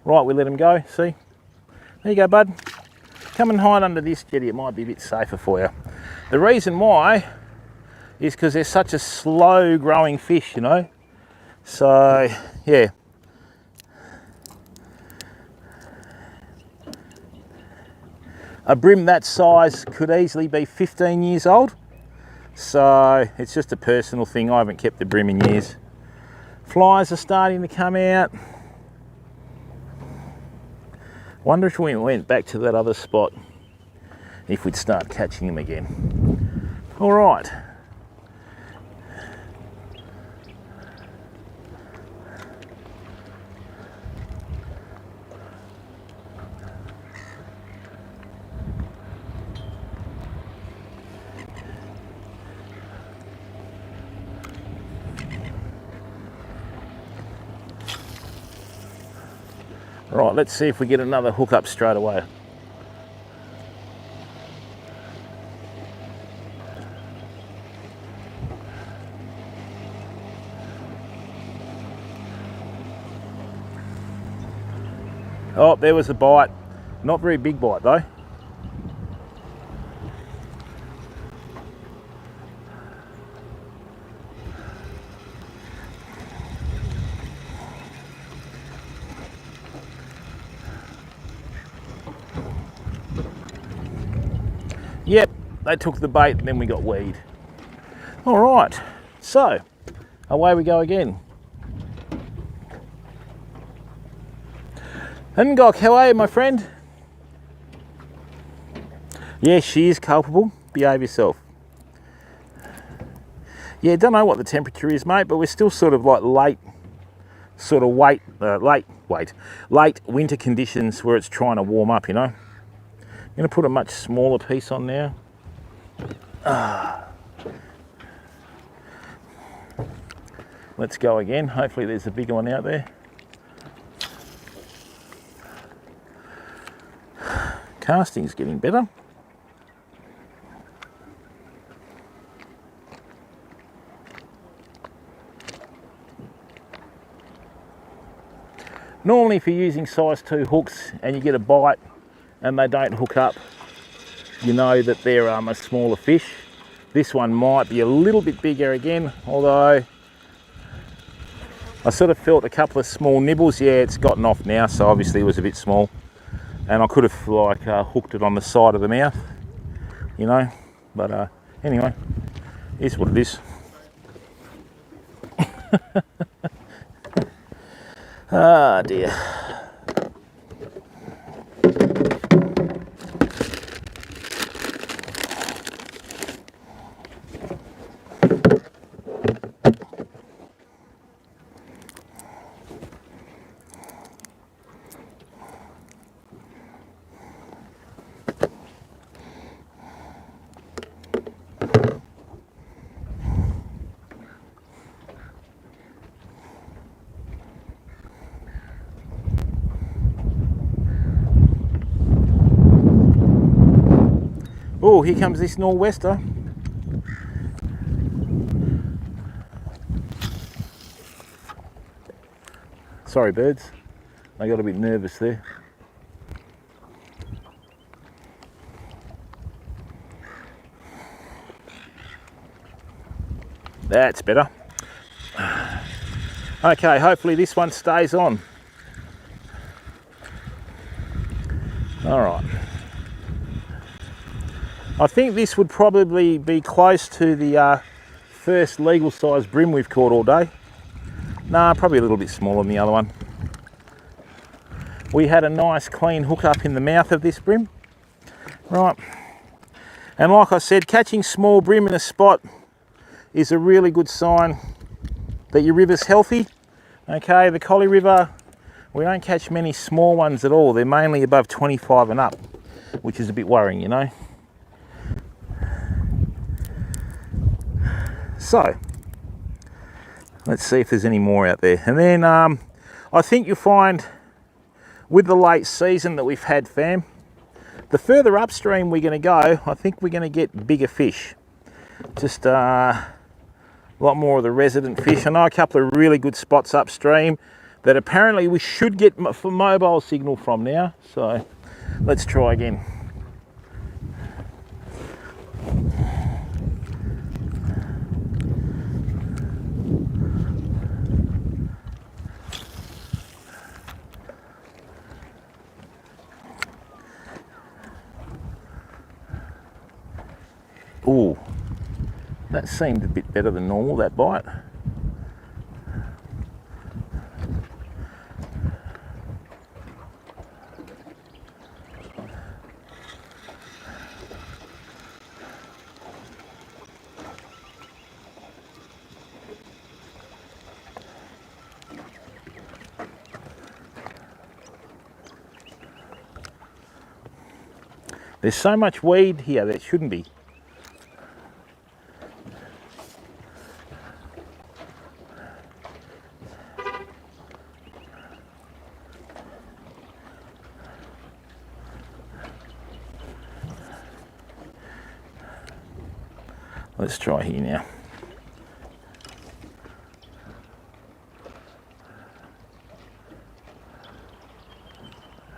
Right, we let them go, see? There you go, bud. Come and hide under this jetty, it might be a bit safer for you. The reason why is because they're such a slow growing fish, you know. So, yeah. A bream that size could easily be 15 years old. So, it's just a personal thing. I haven't kept the bream in years. Flies are starting to come out. Wonder if we went back to that other spot, if we'd start catching them again. All right. Right, let's see if we get another hook up straight away. Oh, there was a bite. Not very big bite though. Yep, they took the bait and then we got weed. All right, so away we go again. Ngok, how are you, my friend? Yeah, she is culpable. Behave yourself. Yeah, don't know what the temperature is, mate, but we're still sort of like late winter conditions where it's trying to warm up, you know. I'm going to put a much smaller piece on now. Let's go again. Hopefully there's a bigger one out there. Casting's getting better. Normally if you're using size 2 hooks and you get a bite and they don't hook up, you know that they're a smaller fish. This one might be a little bit bigger again, although I sort of felt a couple of small nibbles. Yeah, it's gotten off now, so obviously it was a bit small. And I could have like hooked it on the side of the mouth, you know, but anyway, here's what it is. Ah dear. Oh, here comes this nor'wester. Sorry, birds. I got a bit nervous there. That's better. Okay, hopefully this one stays on. All right. I think this would probably be close to the first legal size bream we've caught all day. Nah, probably a little bit smaller than the other one. We had a nice clean hook up in the mouth of this bream. Right. And like I said, catching small bream in a spot is a really good sign that your river's healthy. Okay, the Collie River, we don't catch many small ones at all. They're mainly above 25 and up, which is a bit worrying, you know. So, let's see if there's any more out there. And then I think you'll find with the late season that we've had, fam, the further upstream we're going to go, I think we're going to get bigger fish. Just a lot more of the resident fish. I know a couple of really good spots upstream that apparently we should get for mobile signal from now. So let's try again. Ooh, that seemed a bit better than normal, that bite. There's so much weed here, there shouldn't be. Let's try here now.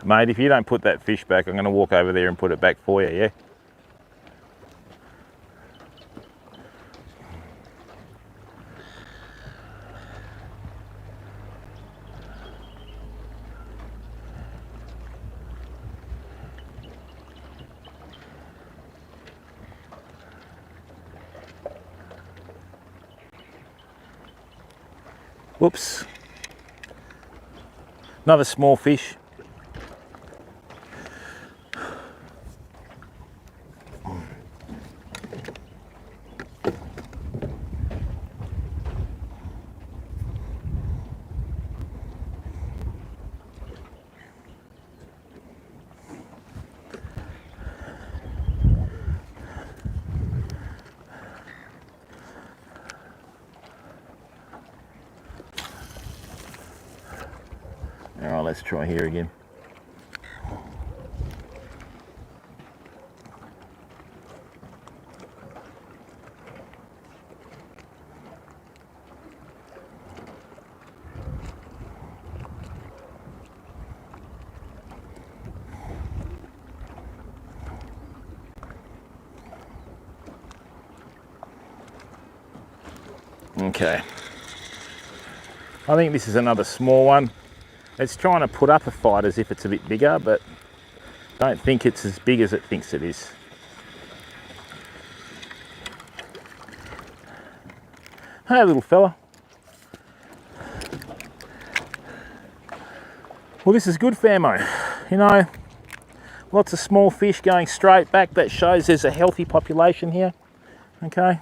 Mate, if you don't put that fish back, I'm going to walk over there and put it back for you, yeah? Whoops. Another small fish. All right, let's try here again. Okay. I think this is another small one. It's trying to put up a fight as if it's a bit bigger, but I don't think it's as big as it thinks it is. Hey, little fella. Well, this is good, famo. You know, lots of small fish going straight back. That shows there's a healthy population here. Okay.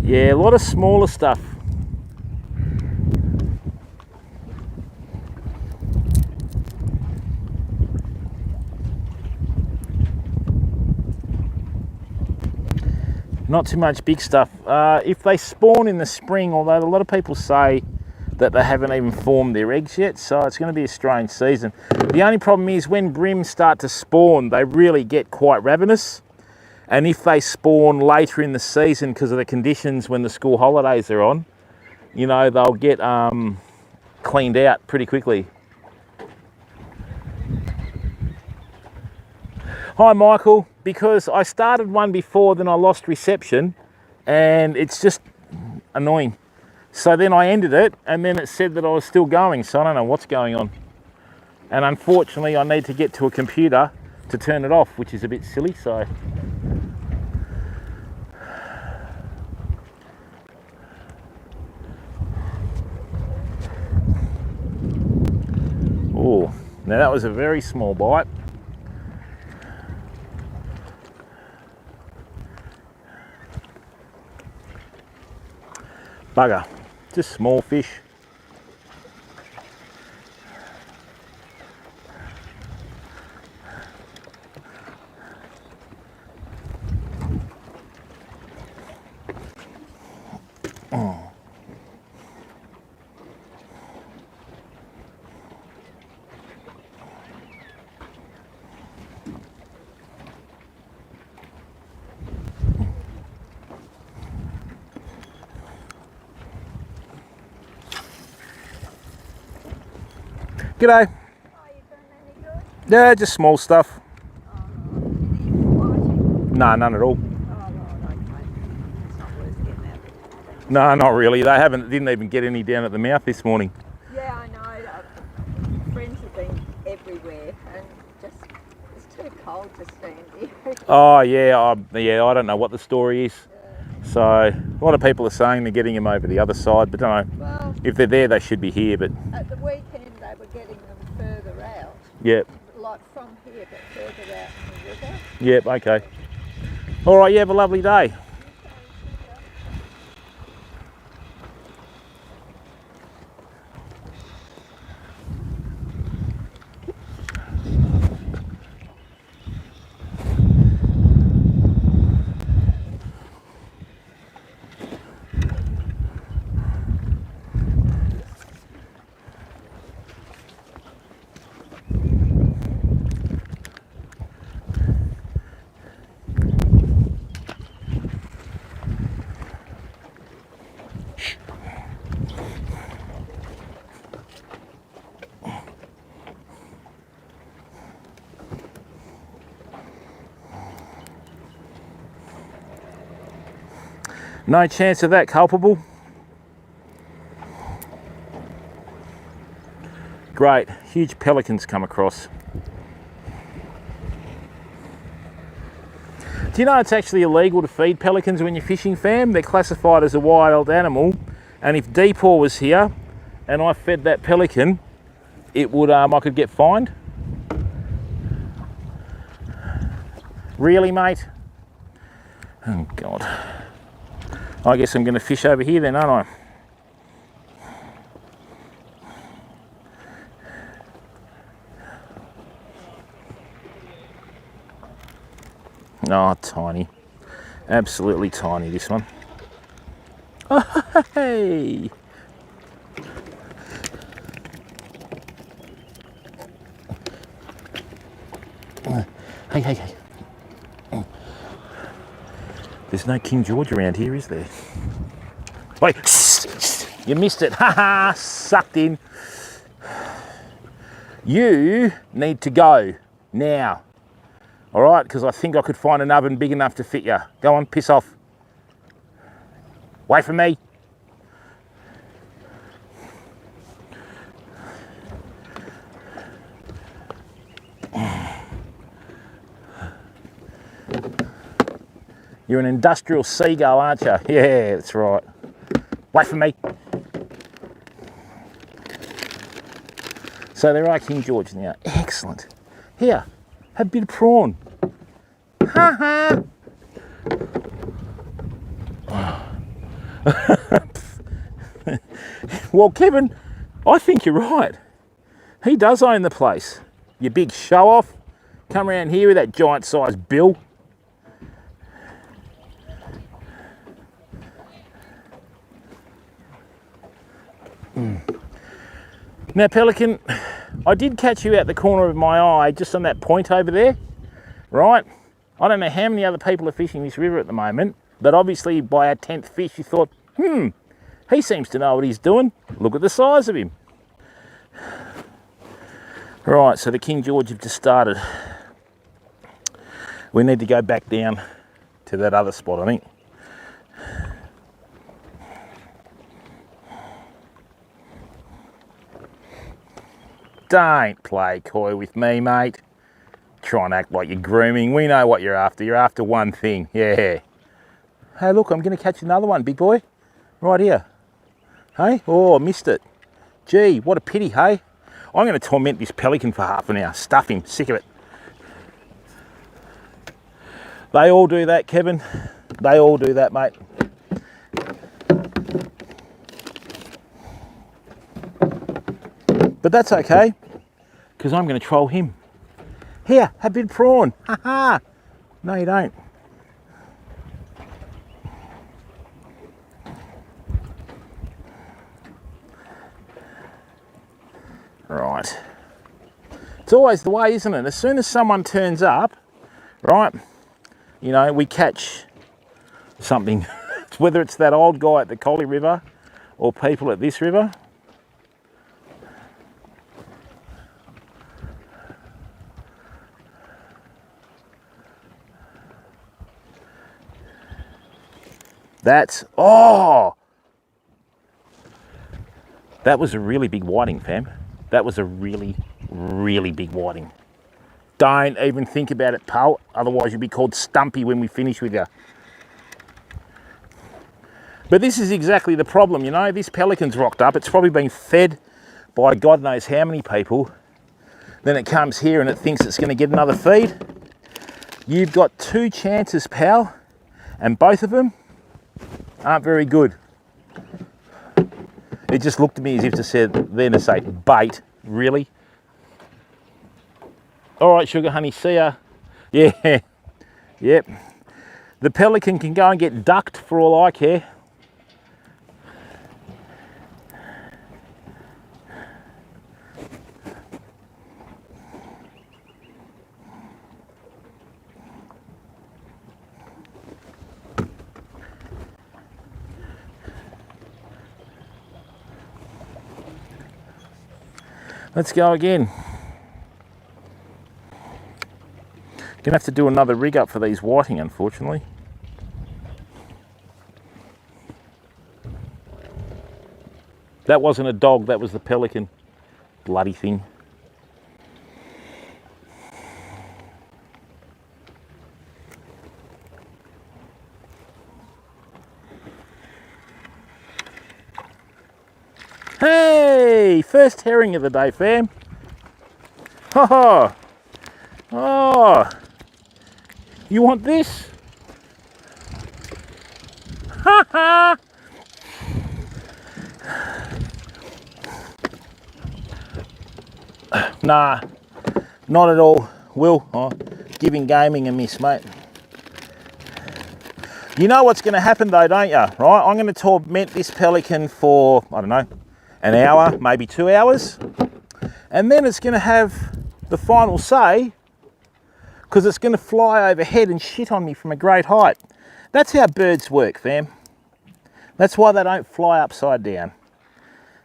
Yeah, a lot of smaller stuff. Not too much big stuff. If they spawn in the spring, although a lot of people say that they haven't even formed their eggs yet, so it's going to be a strange season. The only problem is when bream start to spawn, they really get quite ravenous. And if they spawn later in the season because of the conditions when the school holidays are on, you know, they'll get cleaned out pretty quickly. Hi, Michael. Because I started one before, then I lost reception, and it's just annoying. So then I ended it, and then it said that I was still going, so I don't know what's going on. And unfortunately, I need to get to a computer to turn it off, which is a bit silly, so... Oh, now that was a very small bite. Bugger, just small fish. G'day. Oh, you done any good? Yeah, just small stuff. Oh, no. Did you eat fighting? No, none at all. Oh, right, okay. It's not worth getting out. No, not really. They didn't even get any down at the mouth this morning. Yeah, I know. Friends have been everywhere and just, it's too cold to stand here. Oh yeah, I don't know what the story is. So a lot of people are saying they're getting them over the other side, but don't know. Well, If they're there, they should be here. But at the weekend they were getting them further out. yep, Like from here, but further out in the river. yep, okay. All right, you have a lovely day. No chance of that, culpable. Great, huge pelicans come across. Do you know it's actually illegal to feed pelicans when you're fishing, fam? They're classified as a wild animal, and if Deepaw was here and I fed that pelican, it would I could get fined. Really, mate? Oh God. I guess I'm going to fish over here then, aren't I? Oh, tiny. Absolutely tiny, this one. Oh, hey! Hey, hey, hey. There's no King George around here, is there? Wait, you missed it. Haha, sucked in. You need to go now. All right, because I think I could find an oven big enough to fit you. Go on, piss off. Wait for me. You're an industrial seagull, aren't you? Yeah, that's right. Wait for me. So there are King George now. Excellent. Here, have a bit of prawn. Ha ha. Well, Kevin, I think you're right. He does own the place. You big show off. Come around here with that giant sized bill. Now, Pelican, I did catch you out the corner of my eye just on that point over there, right? I don't know how many other people are fishing this river at the moment, but obviously by our 10th fish you thought, he seems to know what he's doing. Look at the size of him. Right, so the King George have just started. We need to go back down to that other spot, I think. Don't play coy with me, mate. Try and act like you're grooming. We know what you're after. You're after one thing. Yeah. Hey, look, I'm going to catch another one, big boy. Right here. Hey? Oh, I missed it. Gee, what a pity, hey? I'm going to torment this pelican for half an hour. Stuff him. Sick of it. They all do that, Kevin. They all do that, mate. But that's okay, because I'm going to troll him. Here, have a bit of prawn. Ha ha. No, you don't. Right. It's always the way, isn't it? As soon as someone turns up, right, you know, we catch something. Whether it's that old guy at the Collie River or people at this river. That's, oh! That was a really big whiting, fam. That was a really, really big whiting. Don't even think about it, pal. Otherwise you'll be called Stumpy when we finish with you. But this is exactly the problem, you know. This pelican's rocked up. It's probably been fed by God knows how many people. Then it comes here and it thinks it's going to get another feed. You've got 2 chances, pal. And both of them aren't very good. It just looked at me as if to say, then to say, bait, really? All right, sugar honey, see ya. Yeah, yep. The pelican can go and get ducked for all I care. Let's go again. Gonna have to do another rig up for these whiting, unfortunately. That wasn't a dog, that was the pelican. Bloody thing. Hey, first herring of the day, fam. Oh, oh, you want this? Ha ha. Nah, not at all. Will, oh, giving gaming a miss, mate. You know what's going to happen though, don't you? Right, I'm going to torment this pelican for, I don't know, an hour, maybe 2 hours, and then it's going to have the final say because it's going to fly overhead and shit on me from a great height. That's how birds work, fam. That's why they don't fly upside down.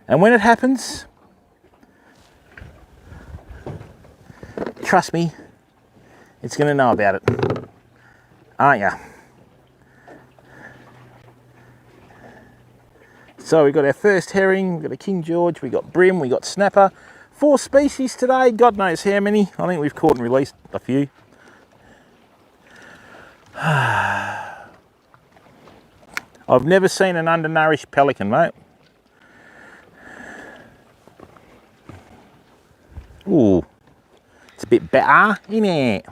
And when it happens, trust me, it's going to know about it, aren't you? So we've got our first herring, we've got a King George, we've got bream, we've got snapper. 4 species today, God knows how many. I think we've caught and released a few. I've never seen an undernourished pelican, mate. Ooh, it's a bit better, isn't it?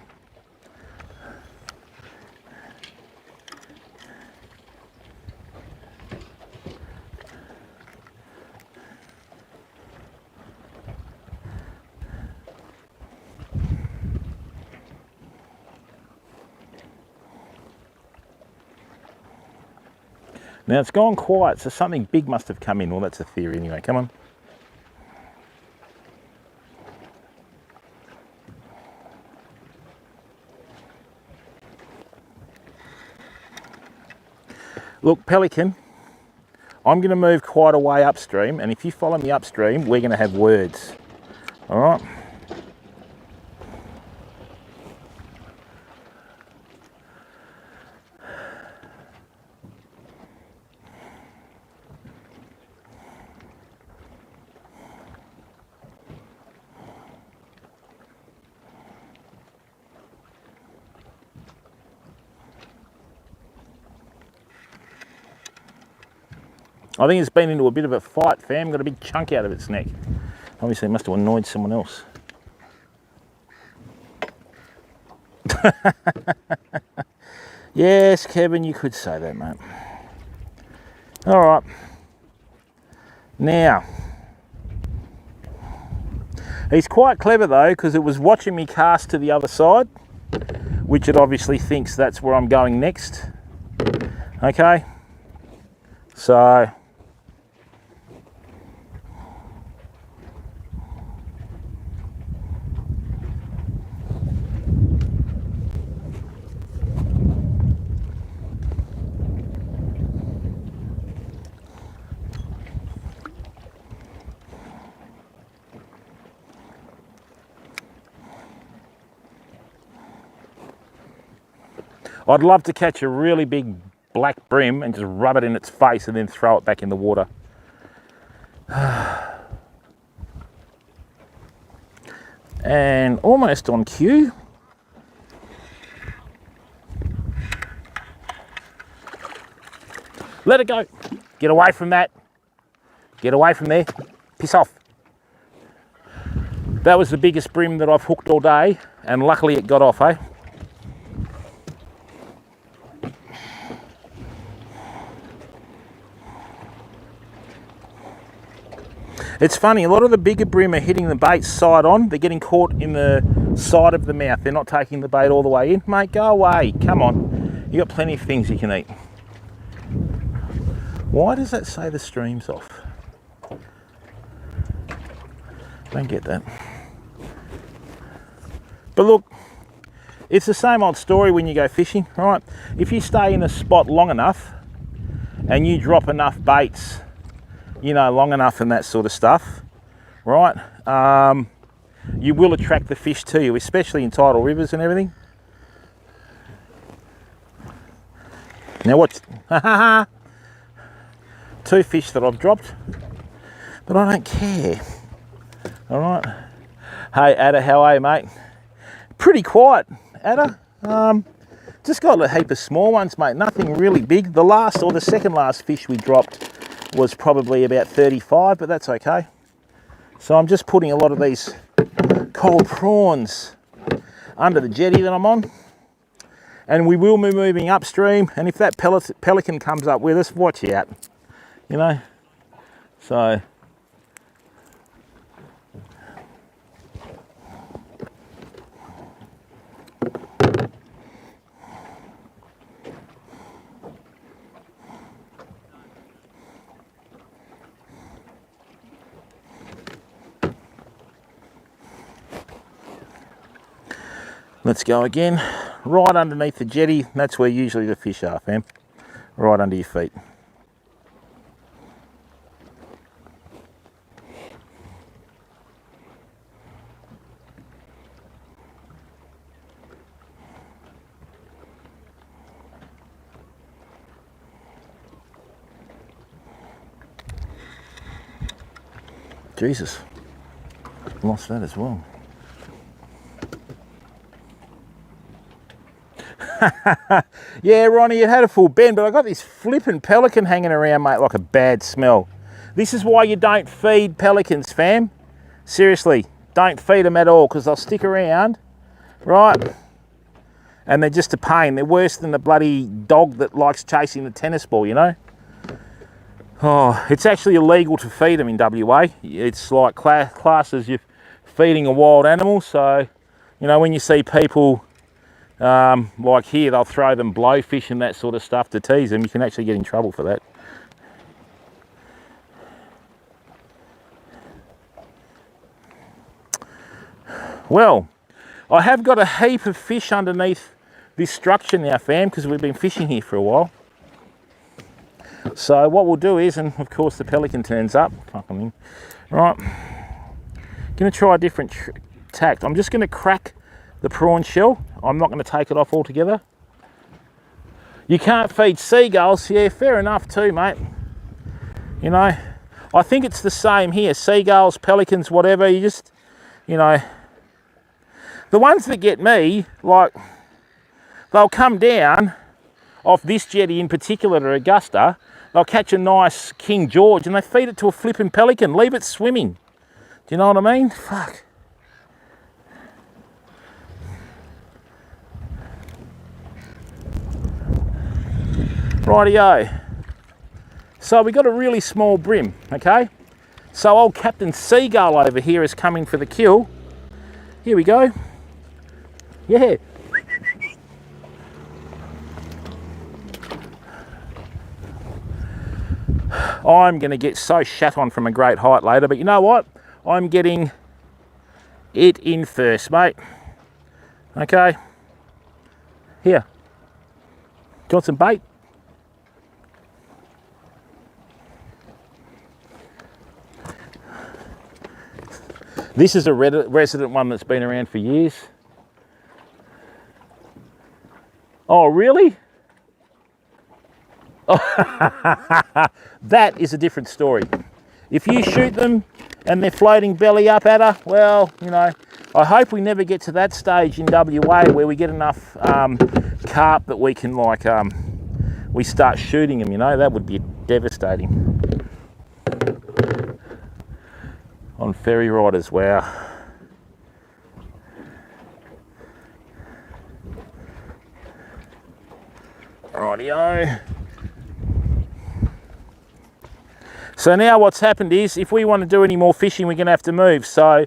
Now it's gone quiet, so something big must have come in. Well, that's the theory anyway. Come on. Look, pelican, I'm going to move quite a way upstream, and if you follow me upstream, we're going to have words. All right? I think it's been into a bit of a fight, fam. Got a big chunk out of its neck. Obviously, it must have annoyed someone else. Yes, Kevin, you could say that, mate. All right. Now, he's quite clever though, because it was watching me cast to the other side, which it obviously thinks that's where I'm going next. Okay. So, I'd love to catch a really big black bream and just rub it in its face and then throw it back in the water. And almost on cue. Let it go. Get away from that. Get away from there. Piss off. That was the biggest bream that I've hooked all day, and luckily it got off, eh? It's funny, a lot of the bigger bream are hitting the bait side on. They're getting caught in the side of the mouth. They're not taking the bait all the way in. Mate, go away. Come on. You got plenty of things you can eat. Why does that say the stream's off? Don't get that. But look, it's the same old story when you go fishing, right? If you stay in a spot long enough and you drop enough baits, you know, long enough and that sort of stuff, right? You will attract the fish to you, especially in tidal rivers and everything. Now watch, 2 fish that I've dropped, but I don't care. All right. Hey, Ada, how are you, mate? Pretty quiet, Ada. Just got a heap of small ones, mate. Nothing really big. The last or the second last fish we dropped was probably about 35, but that's okay. So I'm just putting a lot of these cold prawns under the jetty that I'm on. And we will be moving upstream. And if that pelican comes up with us, watch out. You know? So... Let's go again, right underneath the jetty. That's where usually the fish are, fam. Right under your feet. Jesus, lost that as well. Yeah, Ronnie, it had a full bend, but I got this flippin' pelican hanging around, mate, like a bad smell. This is why you don't feed pelicans, fam. Seriously, don't feed them at all, because they'll stick around, right? And they're just a pain. They're worse than the bloody dog that likes chasing the tennis ball, you know? Oh, it's actually illegal to feed them in WA. It's like classes you're feeding a wild animal. So, you know, when you see people like here, they'll throw them blowfish and that sort of stuff to tease them. You can actually get in trouble for that. Well, I have got a heap of fish underneath this structure now, fam, because we've been fishing here for a while. So what we'll do is, and of course the pelican turns up, right, going to try a different tact. I'm just going to crack the prawn shell. I'm not going to take it off altogether. You can't feed seagulls. Yeah, fair enough too, mate. You know, I think it's the same here. Seagulls, pelicans, whatever, you just, you know, the ones that get me, like, they'll come down off this jetty in particular to Augusta. They'll catch a nice King George and they feed it to a flipping pelican. Leave it swimming. Do you know what I mean? Fuck. Rightio. So we got a really small bream, okay? So old Captain Seagull over here is coming for the kill. Here we go. Yeah. I'm going to get so shat on from a great height later, but you know what? I'm getting it in first, mate. Okay. Here. Do you want some bait? This is a resident one that's been around for years. Oh, really? That is a different story. If you shoot them and they're floating belly up at her, well, you know, I hope we never get to that stage in WA where we get enough carp that we can, like, we start shooting them, you know. That would be devastating. On ferry riders, wow. Rightio. So now what's happened is, if we want to do any more fishing, we're going to have to move. So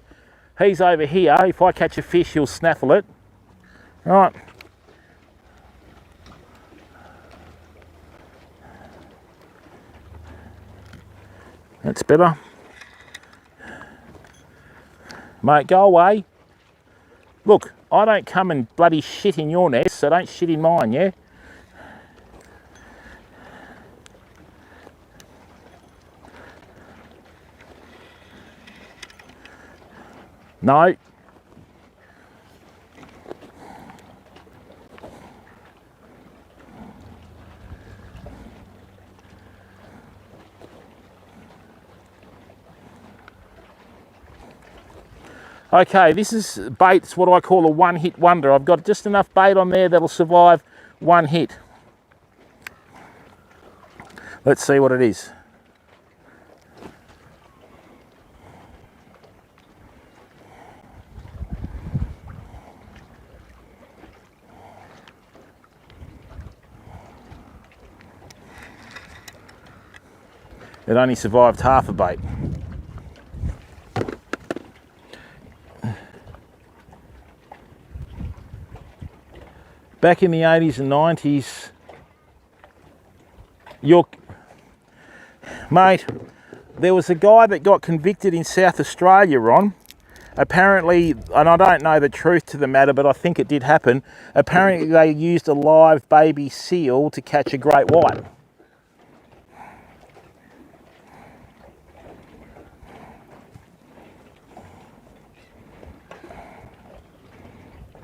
he's over here. If I catch a fish, he'll snaffle it. Right. That's better. Mate, go away. Look, I don't come and bloody shit in your nest, so don't shit in mine, yeah? No. Okay, this is bait. It's what I call a one-hit wonder. I've got just enough bait on there that'll survive one hit. Let's see what it is. It only survived half a bait. Back in the 80s and 90s, mate, there was a guy that got convicted in South Australia, Ron. Apparently, and I don't know the truth to the matter, but I think it did happen. Apparently they used a live baby seal to catch a great white.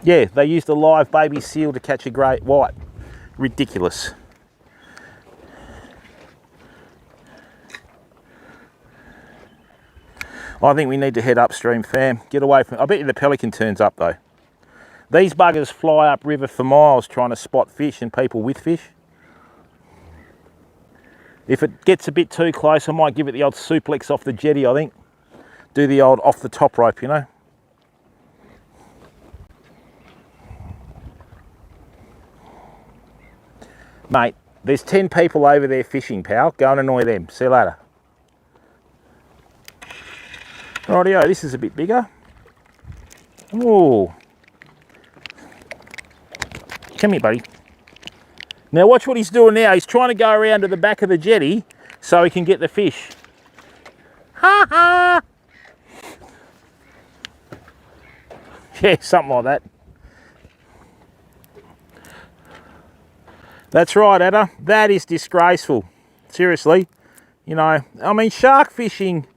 Yeah, they used a live baby seal to catch a great white. Ridiculous. I think we need to head upstream, fam. Get away from... I bet you the pelican turns up, though. These buggers fly up river for miles trying to spot fish and people with fish. If it gets a bit too close, I might give it the old suplex off the jetty, I think. Do the old off the top rope, you know. Mate, there's 10 people over there fishing, pal. Go and annoy them. See you later. Rightio, this is a bit bigger. Ooh. Come here, buddy. Now watch what he's doing now. He's trying to go around to the back of the jetty so he can get the fish. Ha ha! Yeah, something like that. That's right, Ada. That is disgraceful. Seriously. You know, I mean, shark fishing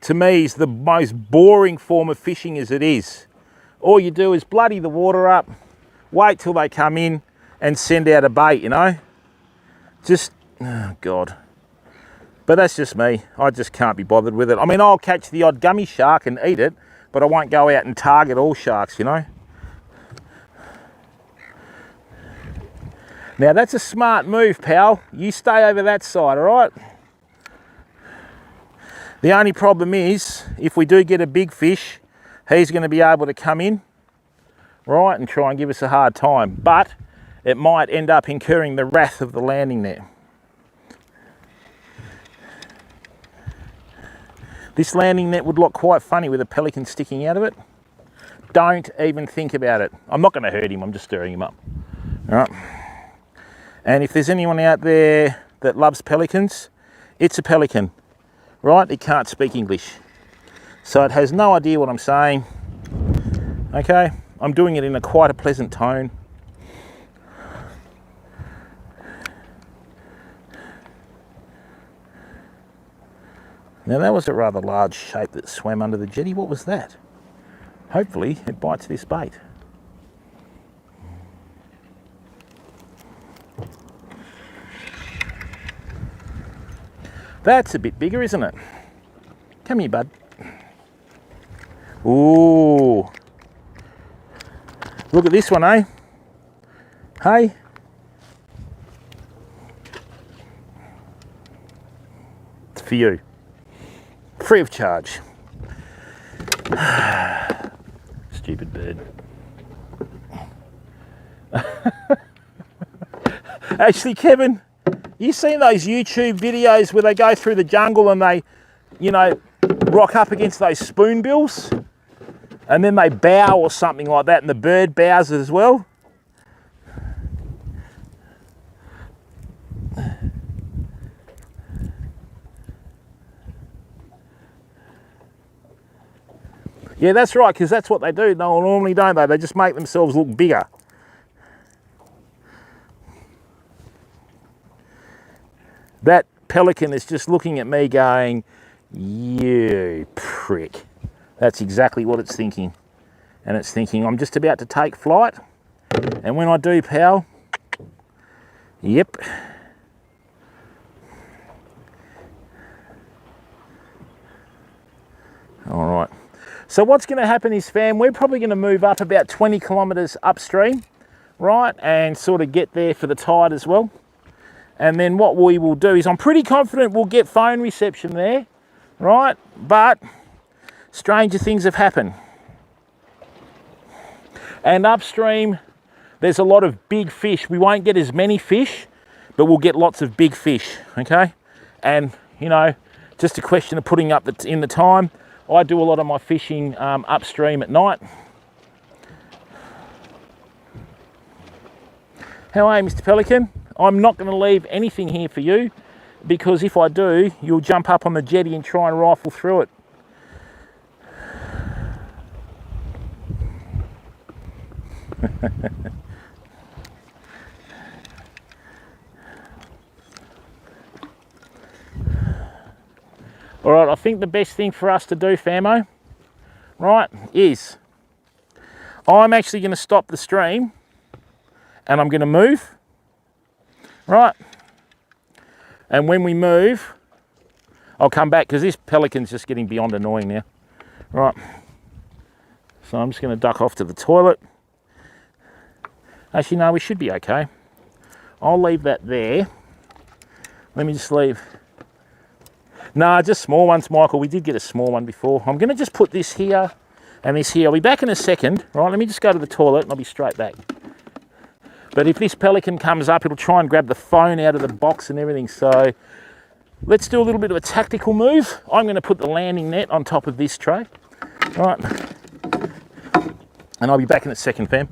to me is the most boring form of fishing as it is. All you do is bloody the water up, wait till they come in and send out a bait, you know. Just, oh God. But that's just me. I just can't be bothered with it. I mean, I'll catch the odd gummy shark and eat it, but I won't go out and target all sharks, you know. Now that's a smart move, pal. You stay over that side, all right? The only problem is, if we do get a big fish, he's going to be able to come in, right, and try and give us a hard time. But it might end up incurring the wrath of the landing net. This landing net would look quite funny with a pelican sticking out of it. Don't even think about it. I'm not going to hurt him, I'm just stirring him up. All right. And if there's anyone out there that loves pelicans, it's a pelican, right? It can't speak English. So it has no idea what I'm saying. Okay, I'm doing it in quite a pleasant tone. Now that was a rather large shape that swam under the jetty. What was that? Hopefully it bites this bait. That's a bit bigger, isn't it? Come here, bud. Ooh. Look at this one, eh? Hey? It's for you. Free of charge. Stupid bird. Actually, Kevin, you seen those YouTube videos where they go through the jungle and they, you know, rock up against those spoonbills? And then they bow or something like that, and the bird bows as well? Yeah, that's right, because that's what they do. No, normally don't they? They just make themselves look bigger. That pelican is just looking at me going, you prick. That's exactly what it's thinking. And it's thinking, I'm just about to take flight. And when I do, pal, yep. All right. So what's going to happen is, fam, we're probably going to move up about 20 kilometres upstream, right, and sort of get there for the tide as well. And then what we will do is, I'm pretty confident we'll get phone reception there, right, but stranger things have happened. And upstream, there's a lot of big fish. We won't get as many fish, but we'll get lots of big fish, okay? And, you know, just a question of putting up in the time. I do a lot of my fishing upstream at night. How are you, Mr. Pelican? I'm not going to leave anything here for you, because if I do, you'll jump up on the jetty and try and rifle through it. All right, I think the best thing for us to do, famo, right, is I'm actually going to stop the stream and I'm going to move, right? And when we move, I'll come back, because this pelican's just getting beyond annoying now. Right, so I'm just going to duck off to the toilet. Actually, no, we should be okay. I'll leave that there. Let me just leave. Nah, just small ones, Michael. We did get a small one before. I'm going to just put this here and this here. I'll be back in a second. Right, let me just go to the toilet and I'll be straight back. But if this pelican comes up, it'll try and grab the phone out of the box and everything. So let's do a little bit of a tactical move. I'm going to put the landing net on top of this tray. Right. And I'll be back in a second, fam.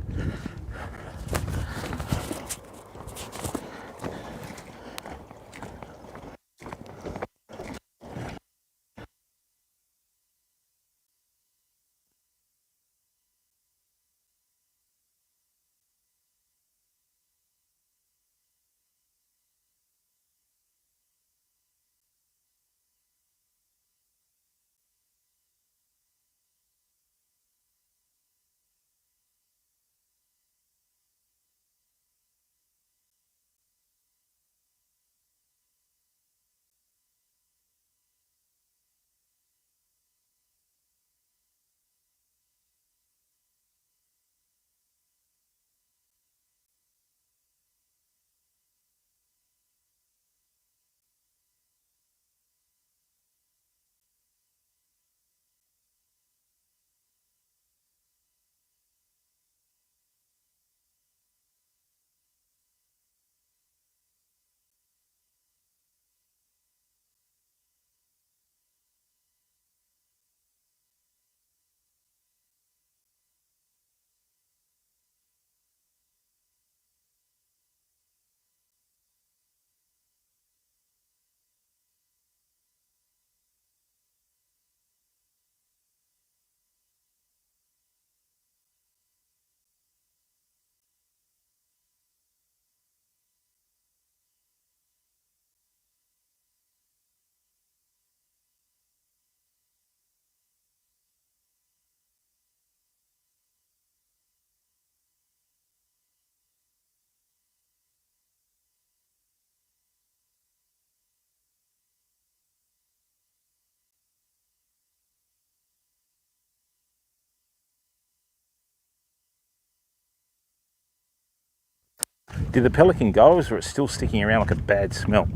Did the pelican go, or is it still sticking around like a bad smell?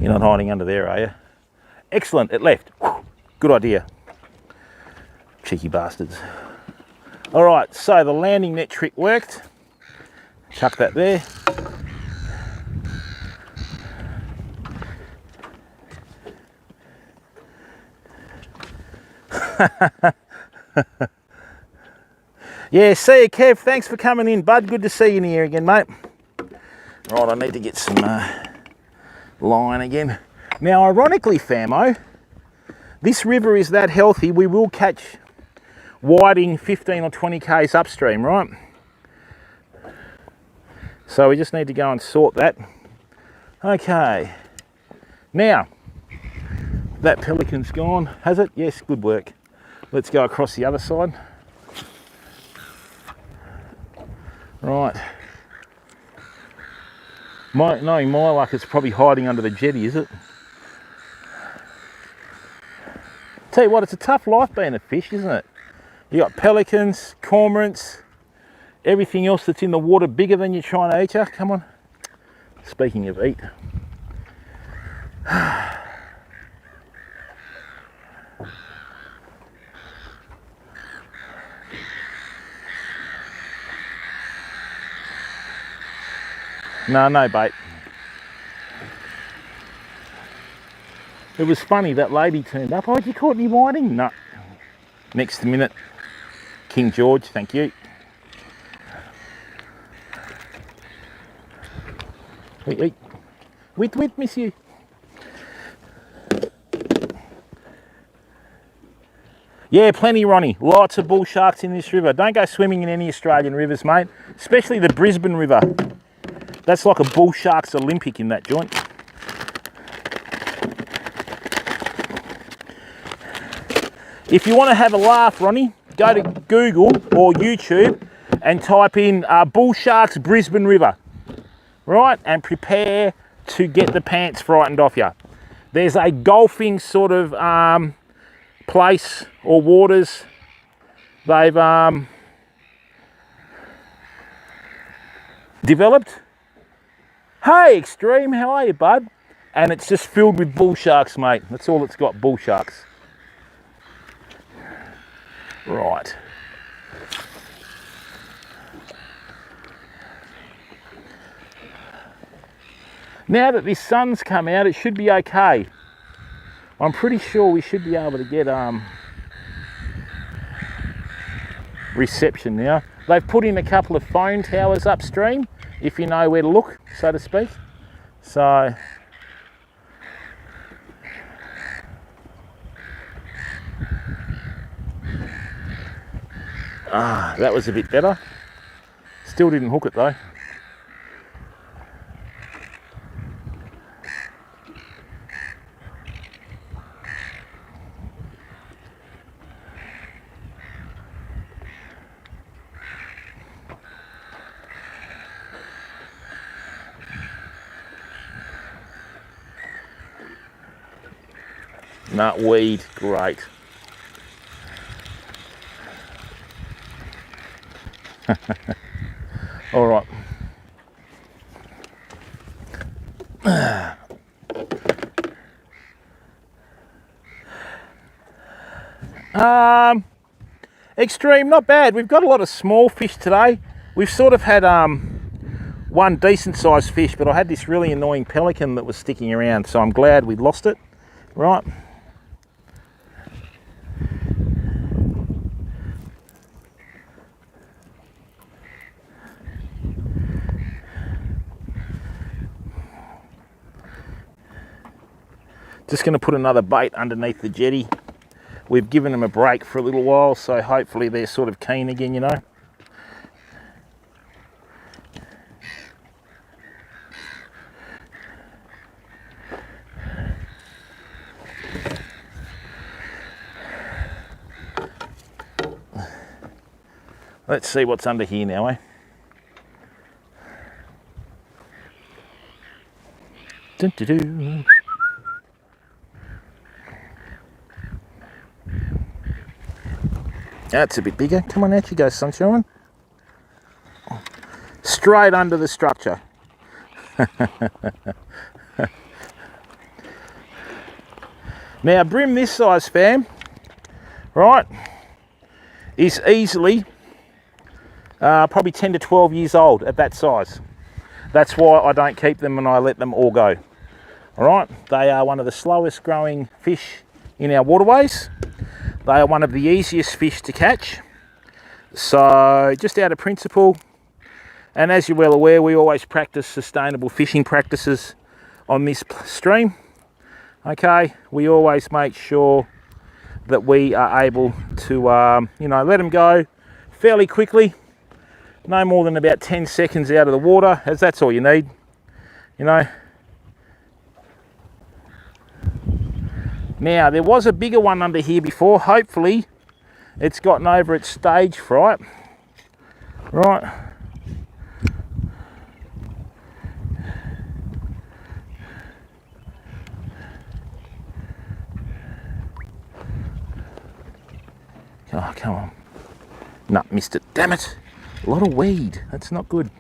You're not hiding under there, are you? Excellent, it left. Whew. Good idea. Cheeky bastards. All right, so the landing net trick worked. Chuck that there. Yeah, see you, Kev. Thanks for coming in, bud. Good to see you in here again, mate. Right, I need to get some line again. Now, ironically, Famo, this river is that healthy, we will catch whiting 15 or 20 k's upstream, right? So we just need to go and sort that. Okay. Now, that pelican's gone, has it? Yes, good work. Let's go across the other side. Right. Knowing my luck, it's probably hiding under the jetty, is it? Tell you what, it's a tough life being a fish, isn't it? You got pelicans, cormorants, everything else that's in the water bigger than you're trying to eat you. Come on. Speaking of eat. No bait. It was funny, that lady turned up. Oh, you caught any whiting? No. Next minute, King George, thank you. Wait. Wait, monsieur. Yeah, plenty, Ronnie. Lots of bull sharks in this river. Don't go swimming in any Australian rivers, mate. Especially the Brisbane River. That's like a bull shark's Olympic in that joint. If you want to have a laugh, Ronnie, go to Google or YouTube and type in bull sharks Brisbane River, right? And prepare to get the pants frightened off you. There's a golfing sort of place or waters. They've developed. Hey, Extreme, how are you, bud? And it's just filled with bull sharks, mate. That's all it's got, bull sharks. Right. Now that this sun's come out, it should be okay. I'm pretty sure we should be able to get reception now. They've put in a couple of phone towers upstream, if you know where to look, so to speak. So that was a bit better. Still didn't hook it though. Nut weed, great. All right. Extreme, not bad. We've got a lot of small fish today. We've sort of had one decent sized fish, but I had this really annoying pelican that was sticking around, so I'm glad we lost it. Right. Just going to put another bait underneath the jetty. We've given them a break for a little while, so hopefully they're sort of keen again, you know. Let's see what's under here now, eh? Dun, dun, dun. That's a bit bigger. Come on, out you go, sunshine. Straight under the structure. Now, bream this size, fam, right, is easily probably 10 to 12 years old at that size. That's why I don't keep them and I let them all go. All right, they are one of the slowest growing fish in our waterways. They are one of the easiest fish to catch. So just out of principle, and as you're well aware, we always practice sustainable fishing practices on this stream. Okay, we always make sure that we are able to, you know, let them go fairly quickly. No more than about 10 seconds out of the water, as that's all you need, you know. Now, there was a bigger one under here before. Hopefully, it's gotten over its stage fright. Right. Oh, come on. No, missed it. Damn it. A lot of weed. That's not good.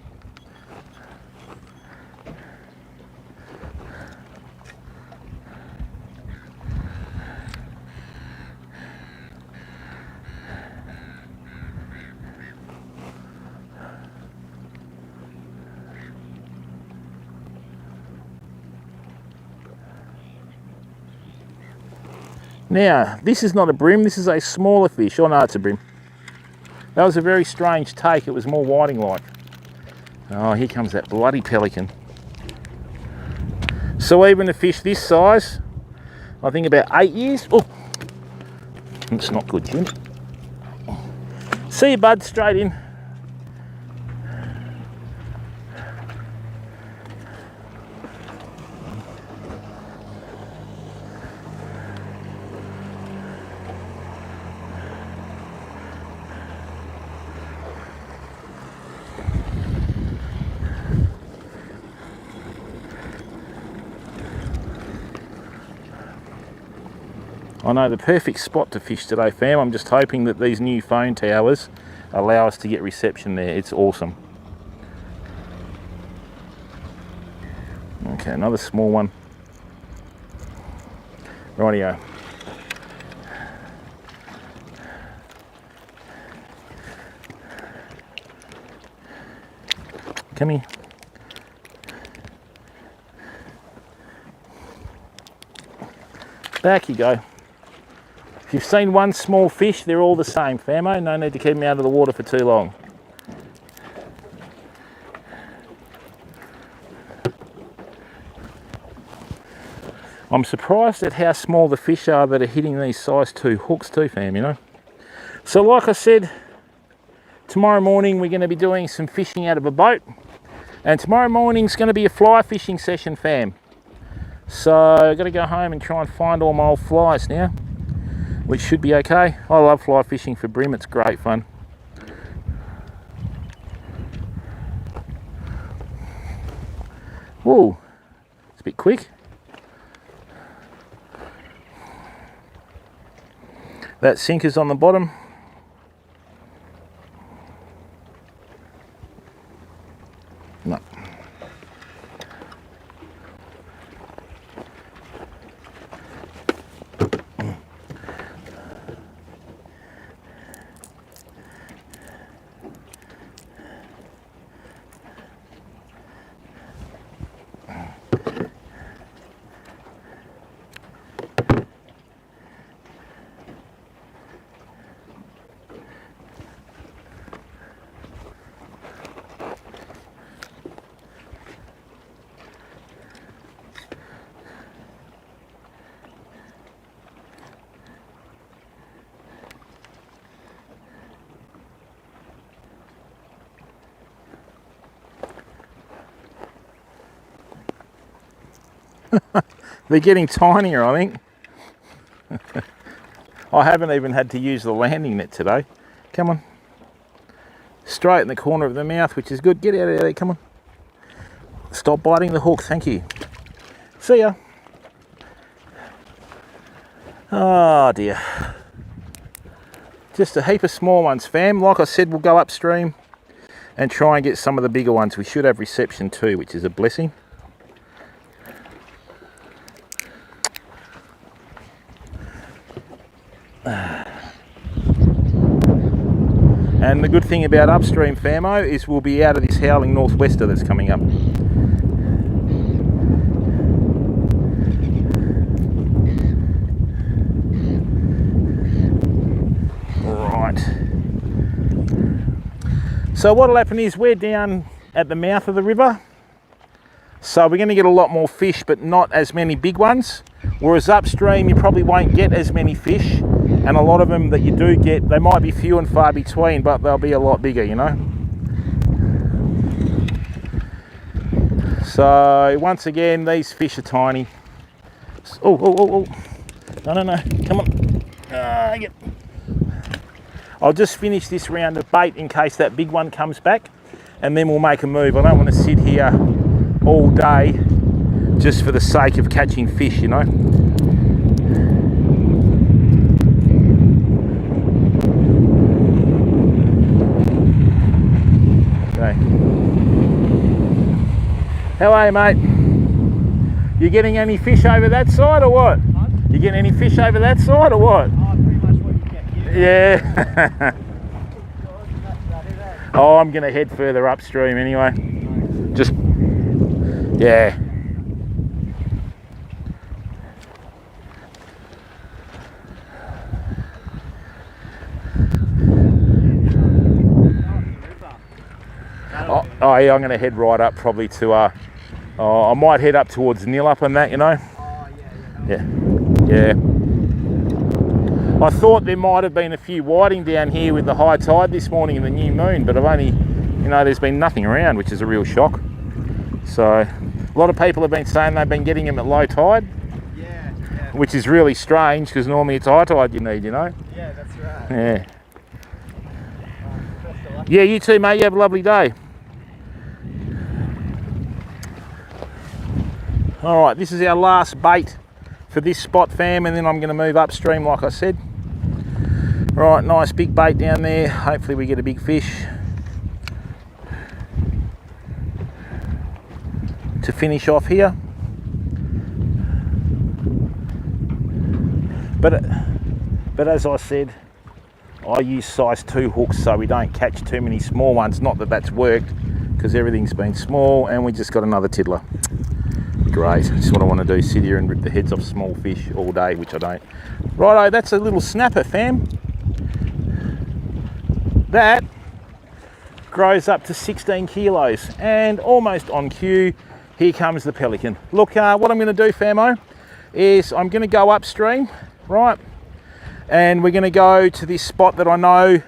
Now, this is not a bream, this is a smaller fish. Oh no, it's a bream. That was a very strange take, it was more whiting-like. Oh, here comes that bloody pelican. So even a fish this size, I think about 8 years. Oh, it's not good, Jim. See you, bud, straight in. I know the perfect spot to fish today, fam. I'm just hoping that these new phone towers allow us to get reception there. It's awesome. Okay, another small one. Rightio. Come here. Back you go. If you've seen one small fish, they're all the same, famo. No need to keep them out of the water for too long. I'm surprised at how small the fish are that are hitting these size 2 hooks too, fam, you know. So like I said, tomorrow morning we're going to be doing some fishing out of a boat. And tomorrow morning's going to be a fly fishing session, fam. So I've got to go home and try and find all my old flies now, which should be okay. I love fly fishing for bream, it's great fun. Whoa, it's a bit quick. That sinker's on the bottom. No. They're getting tinier, I think. I haven't even had to use the landing net today. Come on. Straight in the corner of the mouth, which is good. Get out of there, come on. Stop biting the hook, thank you. See ya. Oh dear. Just a heap of small ones, fam. Like I said, we'll go upstream and try and get some of the bigger ones. We should have reception too, which is a blessing. And the good thing about upstream, famo, is we'll be out of this howling northwester that's coming up. So what'll happen is we're down at the mouth of the river, so we're going to get a lot more fish, but not as many big ones. Whereas upstream you probably won't get as many fish, and a lot of them that you do get, they might be few and far between, but they'll be a lot bigger, you know. So once again, these fish are tiny. Oh, no, come on. Get. I'll just finish this round of bait in case that big one comes back, and then we'll make a move. I don't want to sit here all day just for the sake of catching fish, you know. Okay. How are you, mate? You getting any fish over that side or what? Huh? You getting any fish over that side or what? Yeah. Oh, I'm going to head further upstream anyway. Just, yeah. Oh yeah, I'm going to head right up probably to, I might head up towards Nil up and that, you know. Yeah. I thought there might have been a few whiting down here with the high tide this morning and the new moon, but I've only, you know, there's been nothing around, which is a real shock. So a lot of people have been saying they've been getting them at low tide, which is really strange because normally it's high tide you need, you know. Yeah, that's right. Yeah. Yeah, you too, mate. You have a lovely day. All right, this is our last bait for this spot, fam, and then I'm going to move upstream like I said. Right, nice big bait down there. Hopefully we get a big fish. To finish off here. But as I said, I use size 2 hooks so we don't catch too many small ones. Not that that's worked, because everything's been small, and we just got another tiddler. Great, that's what I want to do, sit here and rip the heads off small fish all day, which I don't. Righto, that's a little snapper, fam. That grows up to 16 kilos and almost on cue, here comes the pelican. Look, what I'm going to do, famo, is I'm going to go upstream, right, and we're going to go to this spot that I know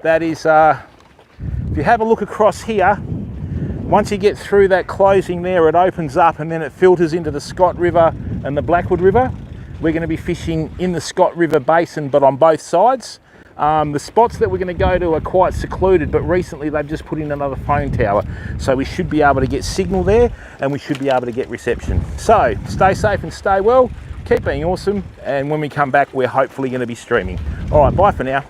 that is, if you have a look across here, once you get through that closing there, it opens up and then it filters into the Scott River and the Blackwood River. We're going to be fishing in the Scott River basin, but on both sides. The spots that we're going to go to are quite secluded, but recently they've just put in another phone tower. So we should be able to get signal there and we should be able to get reception. So stay safe and stay well, keep being awesome, and when we come back, we're hopefully going to be streaming. All right, bye for now.